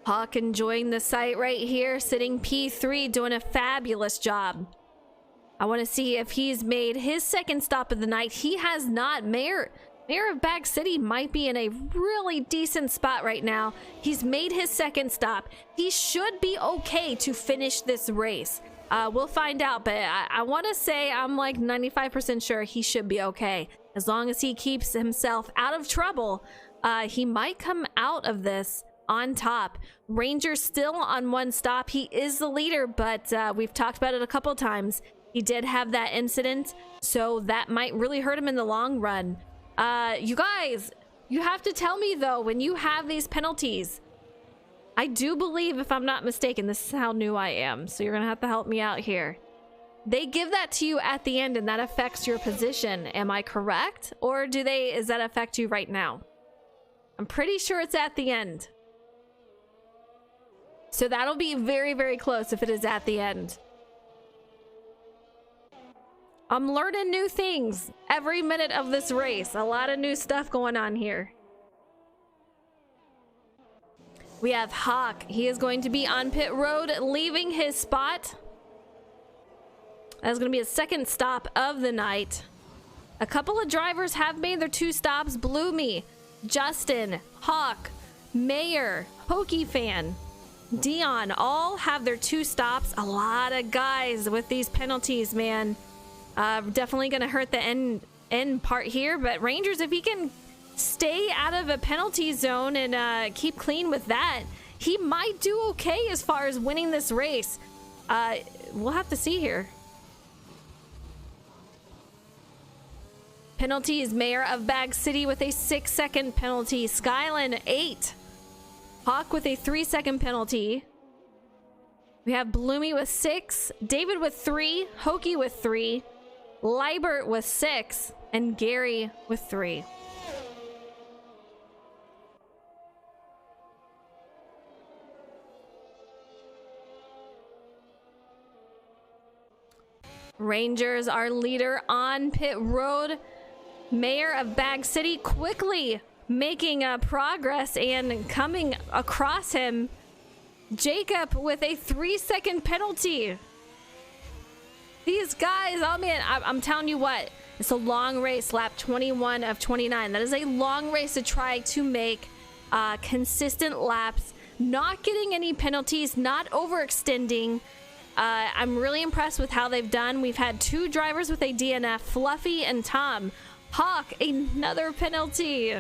Hawk enjoying the sight right here, sitting P3, doing a fabulous job. I want to see if he's made his second stop of the night. He has not. Mayor of Bag City might be in a really decent spot right now. He's made his second stop. He should be okay to finish this race. We'll find out, but I want to say I'm like 95% sure he should be okay. As long as he keeps himself out of trouble, he might come out of this on top. Ranger still on one stop. He is the leader, but we've talked about it a couple times. He did have that incident, so that might really hurt him in the long run. You guys, you have to tell me though, when you have these penalties, I do believe, if I'm not mistaken, this is how new I am, so you're gonna have to help me out here. They give that to you at the end and that affects your position. Am I correct? Or does that affect you right now? I'm pretty sure it's at the end. So that'll be very, very close if it is at the end. I'm learning new things every minute of this race. A lot of new stuff going on here. We have Hawk. He is going to be on pit road, leaving his spot. That's going to be a second stop of the night. A couple of drivers have made their 2 stops. Bloomy, Justin, Hawk, Mayor, Pokey Fan, Dion all have their 2 stops. A lot of guys with these penalties, man. Definitely going to hurt the end part here, but Rangers, if he can stay out of a penalty zone and keep clean with that, he might do okay as far as winning this race. We'll have to see here. Penalty is Mayor of Bag City with a 6-second penalty. Skylin 8. Hawk with a 3-second penalty. We have Bloomy with 6, David with 3, Hokey with 3, Libert with 6, and Gary with 3. Rangers, our leader on pit road. Mayor of Bag City quickly making progress and coming across him. Jacob with a 3-second penalty. These guys, oh man, I'm telling you what, it's a long race, lap 21 of 29. That is a long race to try to make consistent laps, not getting any penalties, not overextending. I'm really impressed with how they've done. We've had 2 drivers with a DNF, Fluffy and Tom. Hawk, another penalty.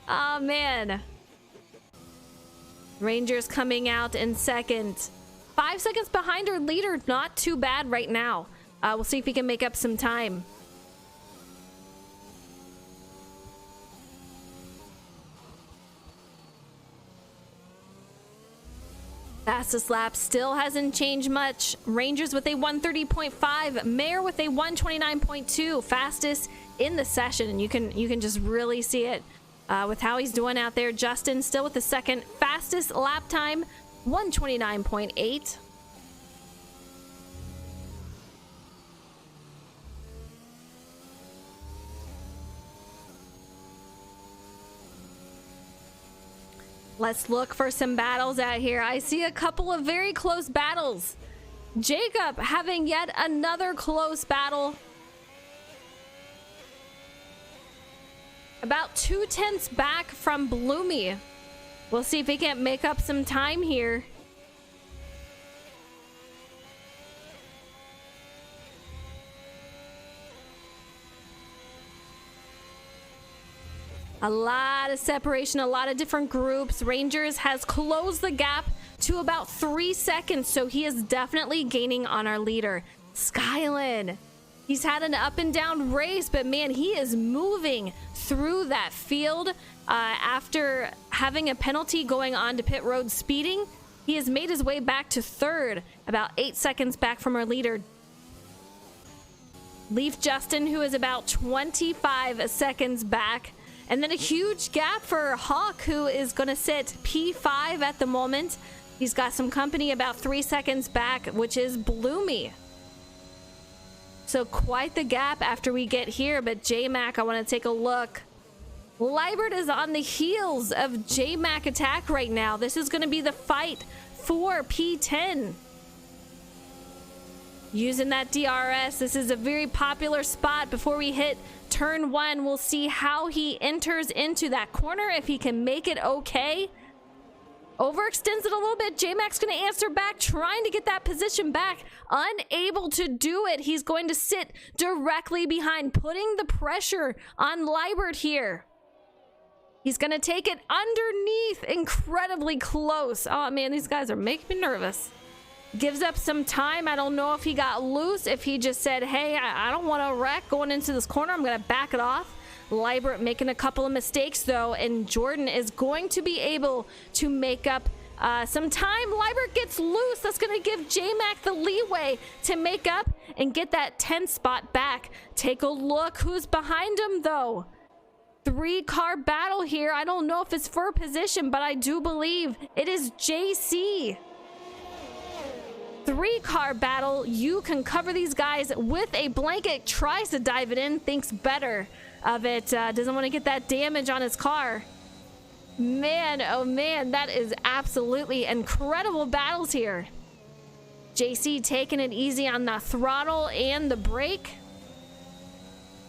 Oh man. Rangers coming out in second. 5 seconds behind our leader. Not too bad right now. We'll see if he can make up some time. Fastest lap still hasn't changed much. Rangers with a 130.5, Mayor with a 129.2, fastest in the session, and you can just really see it with how he's doing out there. Justin still with the second fastest lap time, 129.8. Let's look for some battles out here. I see a couple of very close battles. Jacob having yet another close battle. About 2/10 back from Bloomy. We'll see if he can make up some time here. A lot of separation, a lot of different groups. Rangers has closed the gap to about 3 seconds, so he is definitely gaining on our leader, Skylan. He's had an up and down race, but man, he is moving through that field. After having a penalty going on to pit road speeding, he has made his way back to third, about 8 seconds back from our leader, Leaf Justin, who is about 25 seconds back. And then a huge gap for Hawk, who is going to sit P5 at the moment. He's got some company about 3 seconds back, which is Bloomy. So quite the gap after we get here, but J-Mac, I want to take a look. Liebert is on the heels of J-Mac attack right now. This is going to be the fight for P10. Using that DRS, this is a very popular spot. Before we hit turn 1, we'll see how he enters into that corner, if he can make it okay. Overextends it a little bit. J-Mac's going to answer back, trying to get that position back. Unable to do it. He's going to sit directly behind, putting the pressure on Liebert here. He's going to take it underneath, incredibly close. Oh man, these guys are making me nervous. Gives up some time. I don't know if he got loose, if he just said, hey, I don't want to wreck going into this corner. I'm going to back it off. Liebert making a couple of mistakes though, and Jordan is going to be able to make up some time. Liebert gets loose. That's going to give J-Mac the leeway to make up and get that 10th spot back. Take a look who's behind him though. 3-car battle here. I don't know if it's for position, but I do believe it is JC. 3-car battle. You can cover these guys with a blanket. Tries to dive it in, thinks better of it. Doesn't want to get that damage on his car. Man, oh man, that is absolutely incredible battles here. JC taking it easy on the throttle and the brake.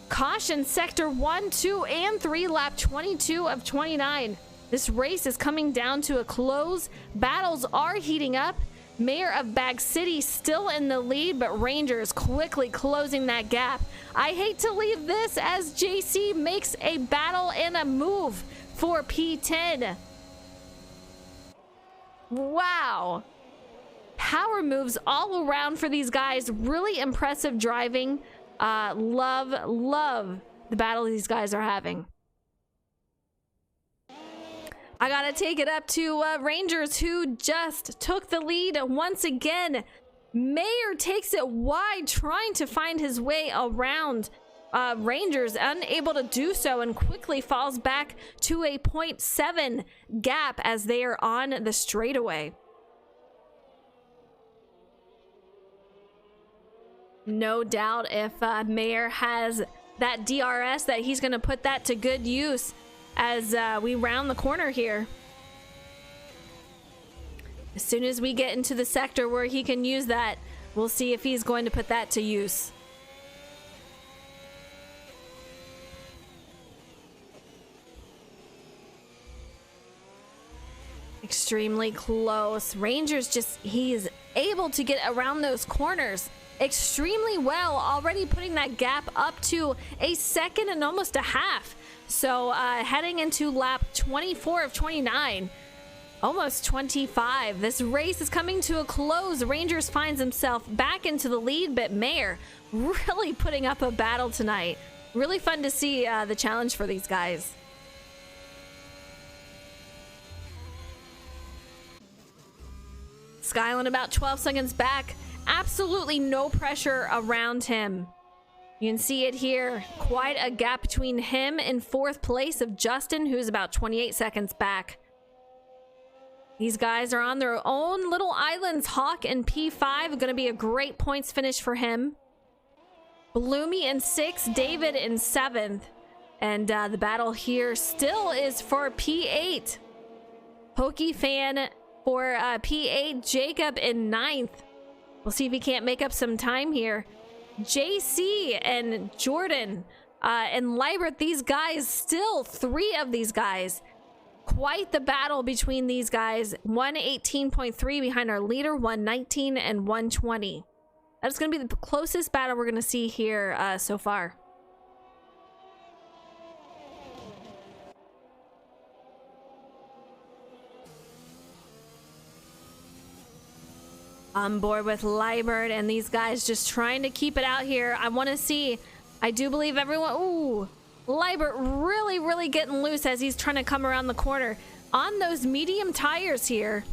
Caution, sector 1, 2, and 3, lap 22 of 29. This race is coming down to a close. Battles are heating up. Mayor of Bag City still in the lead, but Rangers quickly closing that gap. I hate to leave this as JC makes a battle and a move for P10. Wow. Power moves all around for these guys. Really impressive driving. Love the battle these guys are having. I gotta take it up to Rangers, who just took the lead once again. Mayor takes it wide, trying to find his way around Rangers, unable to do so, and quickly falls back to a 0.7 gap as they are on the straightaway. No doubt if Mayor has that DRS, that he's going to put that to good use as we round the corner here. As soon as we get into the sector where he can use that, we'll see if he's going to put that to use. Extremely close. Rangers just, he is able to get around those corners extremely well, already putting that gap up to a second and almost a half. So heading into lap 24 of 29, almost 25. This race is coming to a close. Rangers finds himself back into the lead, but Mayor really putting up a battle tonight. Really fun to see the challenge for these guys. Skylan about 12 seconds back. Absolutely no pressure around him. You can see it here. Quite a gap between him and fourth place of Justin, who's about 28 seconds back. These guys are on their own little islands. Hawk and P5 going to be a great points finish for him. Bloomy in 6th, David in 7th. And the battle here still is for P8. Pokey fan for P8, Jacob in 9th. We'll see if he can't make up some time here. JC and Jordan and Libert, these guys, still 3 of these guys. Quite the battle between these guys. 118.3 behind our leader, 119 and 120. That's going to be the closest battle we're going to see here so far. On board with Libert and these guys just trying to keep it out here. I want to see, I do believe everyone, ooh, Libert really getting loose as he's trying to come around the corner on those medium tires here.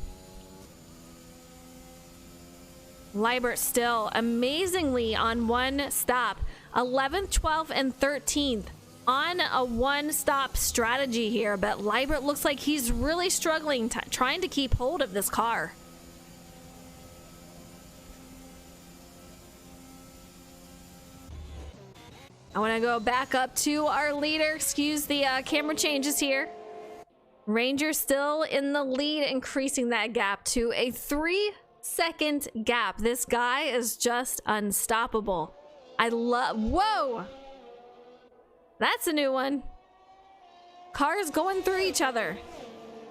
Libert still amazingly on one stop, 11th, 12th, and 13th on a one-stop strategy here, but Libert looks like he's really struggling trying to keep hold of this car. I want to go back up to our leader. Excuse the camera changes here. Ranger still in the lead, increasing that gap to a 3-second gap. This guy is just unstoppable. I love... Whoa! That's a new one. Cars going through each other.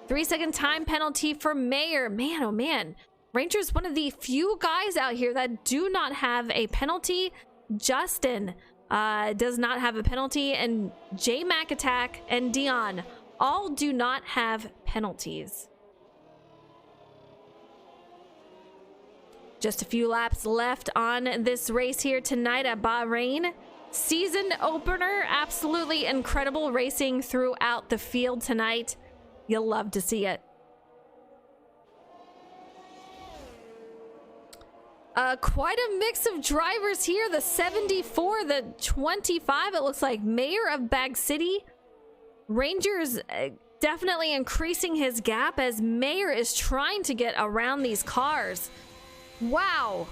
3-second time penalty for Mayor. Man, oh man. Ranger's one of the few guys out here that do not have a penalty. Justin does not have a penalty, and J-Mac Attack and Dion all do not have penalties. Just a few laps left on this race here tonight at Bahrain. Season opener, absolutely incredible racing throughout the field tonight. You'll love to see it. Quite a mix of drivers here. The 74, the 25, it looks like. Mayor of Bag City. Rangers definitely increasing his gap as Mayor is trying to get around these cars. Wow.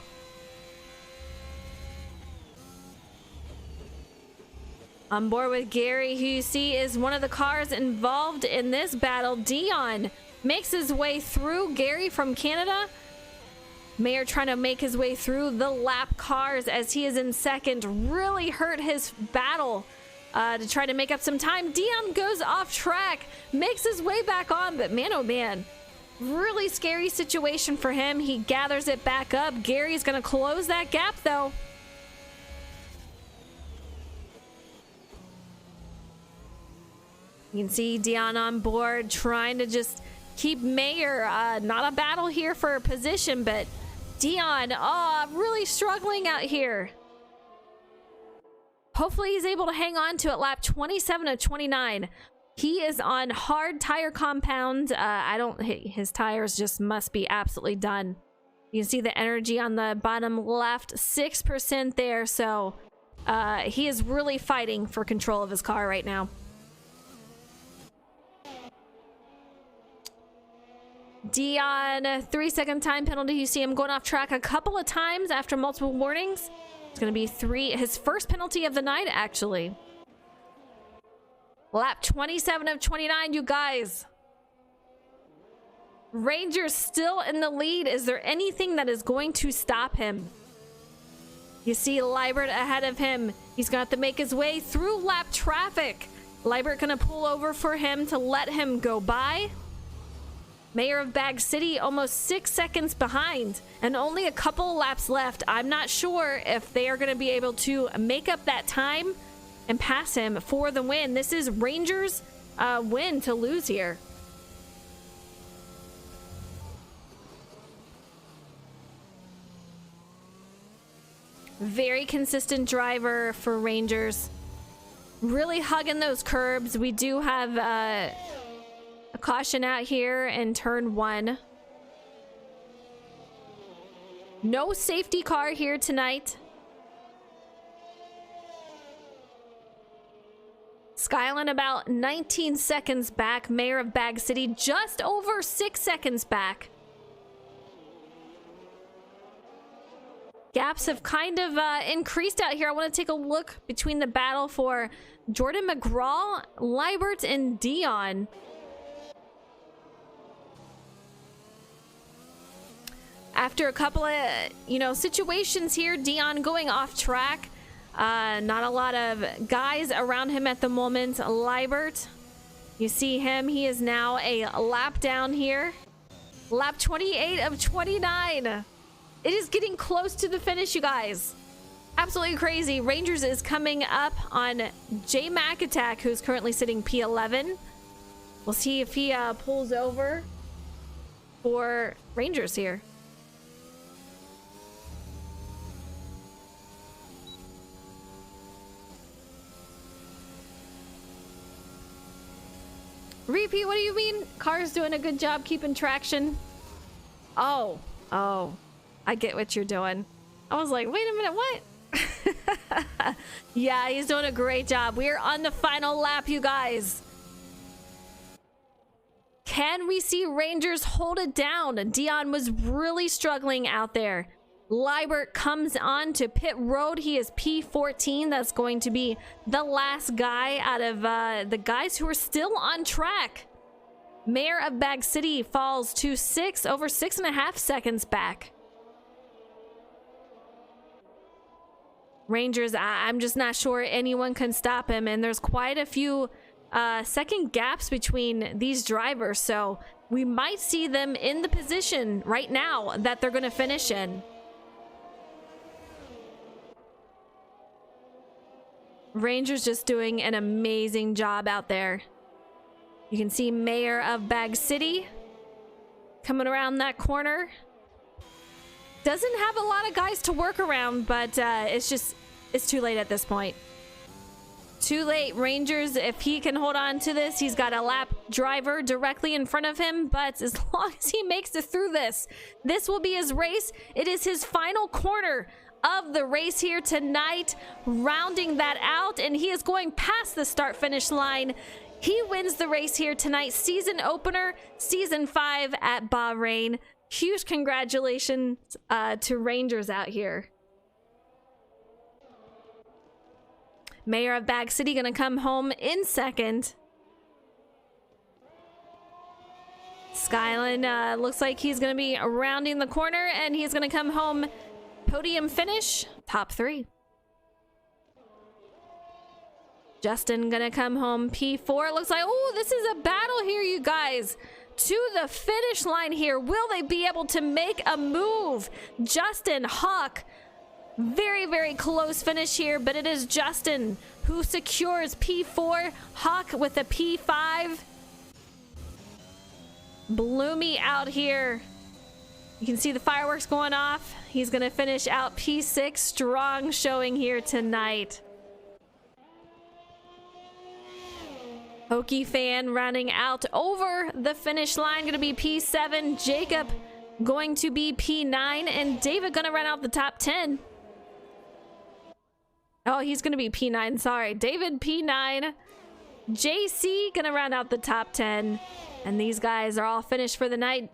On board with Gary, who you see is one of the cars involved in this battle. Dion makes his way through Gary from Canada. Mayor trying to make his way through the lap cars as he is in second. Really hurt his battle to try to make up some time. Dion goes off track, makes his way back on, but man, oh man, really scary situation for him. He gathers it back up. Gary's gonna close that gap though. You can see Dion on board trying to just keep Mayor. Not a battle here for position, but Dion, really struggling out here. Hopefully he's able to hang on to it. Lap 27 of 29. He is on hard tire compound. His tires just must be absolutely done. You can see the energy on the bottom left, 6% there. So he is really fighting for control of his car right now. Dion, 3-second time penalty. You see him going off track a couple of times after multiple warnings. It's going to be his first penalty of the night, actually. Lap 27 of 29, you guys. Rangers still in the lead. Is there anything that is going to stop him? You see Libert ahead of him. He's going to have to make his way through lap traffic. Libert going to pull over for him to let him go by. Mayor of Bag City almost 6 seconds behind and only a couple laps left. I'm not sure if they are going to be able to make up that time and pass him for the win. This is Rangers' win to lose here. Very consistent driver for Rangers. Really hugging those curbs. We do have a caution out here in turn 1. No safety car here tonight. Skyline about 19 seconds back. Mayor of Bag City just over 6 seconds back. Gaps have kind of increased out here. I want to take a look between the battle for Jordan McGraw, Libert, and Dion. After a couple of, you know, situations here, Dion going off track. Not a lot of guys around him at the moment. Liebert, you see him. He is now a lap down here. Lap 28 of 29. It is getting close to the finish, you guys. Absolutely crazy. Rangers is coming up on J Mac Attack, who's currently sitting P11. We'll see if he pulls over for Rangers here. Repeat, what do you mean? Car's doing a good job keeping traction. Oh, I get what you're doing. I was like, wait a minute, what? Yeah, he's doing a great job. We're on the final lap, you guys. Can we see Rangers hold it down? Dion was really struggling out there. Liebert comes on to pit road. He is P14. That's going to be the last guy out of the guys who are still on track. Mayor of Bag City falls to over 6.5 seconds back. Rangers, I'm just not sure anyone can stop him, and there's quite a few second gaps between these drivers, so we might see them in the position right now that they're going to finish in. Rangers just doing an amazing job out there. You can see Mayor of Bag City coming around that corner. Doesn't have a lot of guys to work around, but it's too late at this point. Too late. Rangers, if he can hold on to this, he's got a lap driver directly in front of him, but as long as he makes it through this will be his race. It is his final corner of the race here tonight, rounding that out, and he is going past the start finish line. He wins the race here tonight. Season opener, season 5 at Bahrain. Huge congratulations to Rangers out here. Mayor of Bag City gonna come home in second. Skyline looks like he's gonna be rounding the corner, and he's gonna come home podium finish, top 3. Justin gonna come home P4. It looks like, oh, this is a battle here, you guys. To the finish line here. Will they be able to make a move? Justin, Hawk, very, very close finish here, but it is Justin who secures P4. Hawk with a P5. Bloomy out here. You can see the fireworks going off. He's gonna finish out P6. Strong showing here tonight. Hokie fan running out over the finish line, gonna be P7. Jacob going to be P9, and David gonna run out the top 10. Oh, he's gonna be P9, sorry. David P9. JC gonna round out the top 10. And these guys are all finished for the night.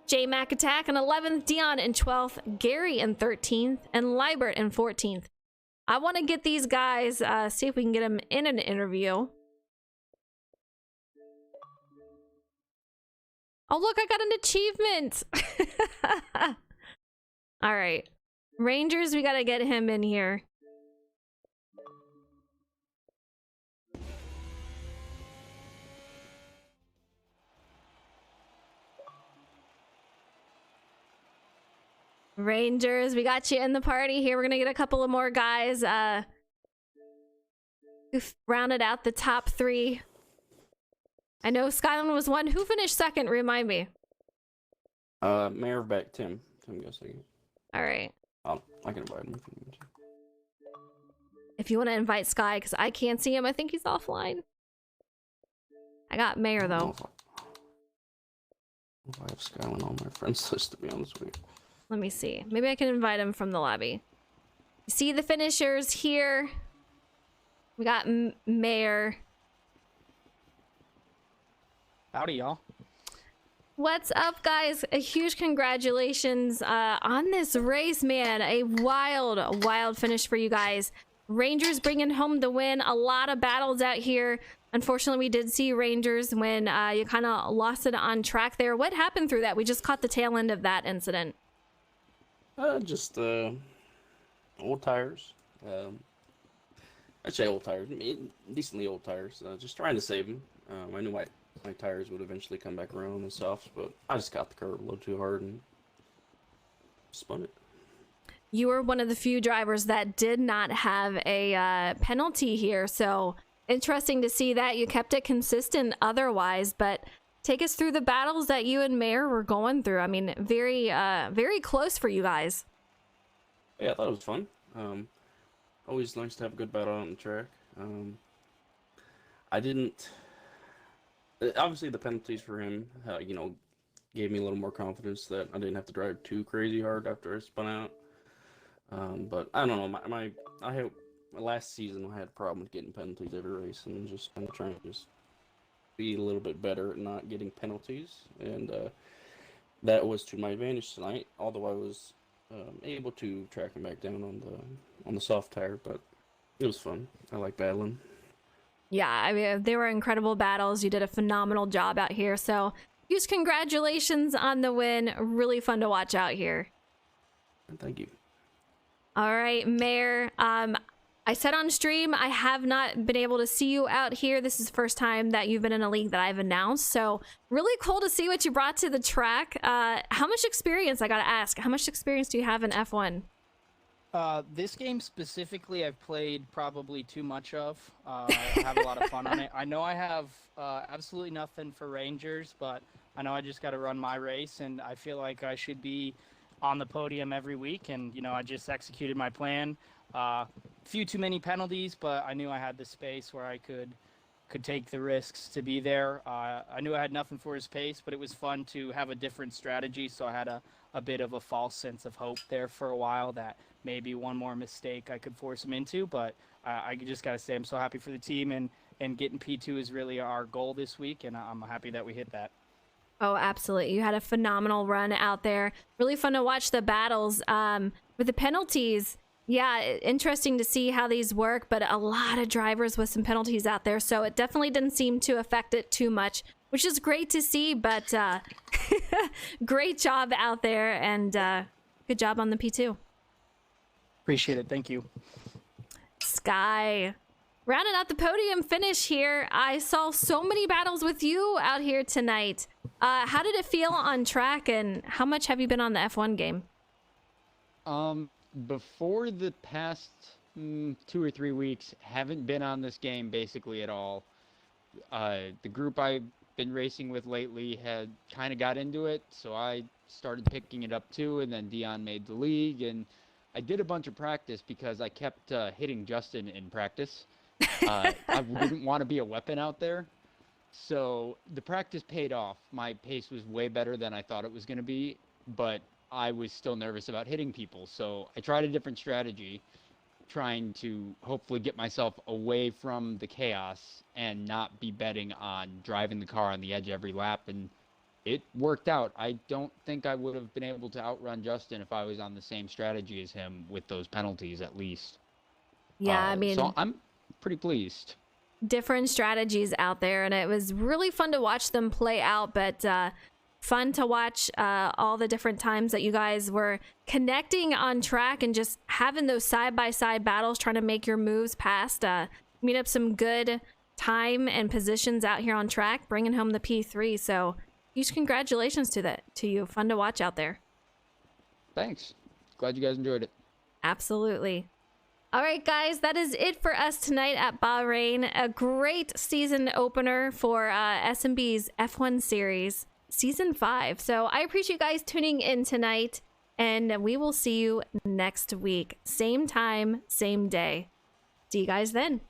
J Mac Attack in 11th, Dion in 12th, Gary in 13th, and Liebert in 14th. I want to get these guys, see if we can get them in an interview. Oh, look, I got an achievement. All right. Rangers, we got to get him in here. Rangers, we got you in the party here. We're going to get a couple of more guys who rounded out the top 3. I know Skyland was one. Who finished second? Remind me. Mayor of Beck, Tim. Tim goes second. All right. I can invite him if you want to. If you want to invite Sky, because I can't see him. I think he's offline. I got Mayor, though. I have Skyland on my friends list, to be honest with you. Let me see. Maybe I can invite him from the lobby. See the finishers here. We got Mayor. Howdy, y'all. What's up, guys? A huge congratulations on this race, man. A wild finish for you guys. Rangers bringing home the win. A lot of battles out here. Unfortunately, we did see Rangers when you kind of lost it on track there. What happened through that? We just caught the tail end of that incident. Just old tires. I'd say old tires, decently old tires. Just trying to save them. I knew my tires would eventually come back around on the softs, but I just got the curve a little too hard and spun it. You were one of the few drivers that did not have a penalty here, so interesting to see that you kept it consistent otherwise. But take us through the battles that you and Mayor were going through. I mean, very close for you guys. Yeah, I thought it was fun. Always nice to have a good battle on the track. I didn't. Obviously, the penalties for him, gave me a little more confidence that I didn't have to drive too crazy hard after I spun out. But I don't know. My last season I had a problem with getting penalties every race, and just kind of trying to just be a little bit better at not getting penalties, and that was to my advantage tonight. Although I was able to track him back down on the soft tire, but it was fun. I like battling. Yeah, I mean, they were incredible battles. You did a phenomenal job out here. So, huge congratulations on the win. Really fun to watch out here. Thank you. All right, Mayor. I said on stream, I have not been able to see you out here. This is the first time that you've been in a league that I've announced. So, really cool to see what you brought to the track. How much experience, I got to ask, how much experience do you have in F1? This game specifically, I've played probably too much of. I have a lot of fun on it. I know I have absolutely nothing for Rangers, but I know I just got to run my race, and I feel like I should be on the podium every week. And I just executed my plan. Few too many penalties, but I knew I had the space where I could take the risks to be there. I knew I had nothing for his pace, but it was fun to have a different strategy. So I had a bit of a false sense of hope there for a while that maybe one more mistake I could force him into. But I just got to say I'm so happy for the team, and getting P2 is really our goal this week, and I'm happy that we hit that. Oh, absolutely. You had a phenomenal run out there. Really fun to watch the battles. With the penalties, yeah, interesting to see how these work, but a lot of drivers with some penalties out there, so it definitely didn't seem to affect it too much, which is great to see, but great job out there, and good job on the P2. Appreciate it. Thank you. Sky. Rounding out the podium finish here. I saw so many battles with you out here tonight. How did it feel on track, and how much have you been on the F1 game? Before the past 2 or 3 weeks, haven't been on this game basically at all. The group I've been racing with lately had kind of got into it, so I started picking it up too, and then Dion made the league, and I did a bunch of practice because I kept hitting Justin in practice. I wouldn't want to be a weapon out there. So the practice paid off. My pace was way better than I thought it was going to be, but I was still nervous about hitting people. So I tried a different strategy, trying to hopefully get myself away from the chaos and not be betting on driving the car on the edge every lap. And it worked out. I don't think I would have been able to outrun Justin if I was on the same strategy as him with those penalties at least. Yeah, I mean, so I'm pretty pleased. Different strategies out there, and it was really fun to watch them play out, but fun to watch all the different times that you guys were connecting on track and just having those side-by-side battles, trying to make your moves past, meet up some good time and positions out here on track, bringing home the P3. So huge congratulations to you. Fun to watch out there. Thanks. Glad you guys enjoyed it. Absolutely. All right, guys, that is it for us tonight at Bahrain. A great season opener for SnB's F1 series, Season 5. So I appreciate you guys tuning in tonight, and we will see you next week. Same time, same day. See you guys then.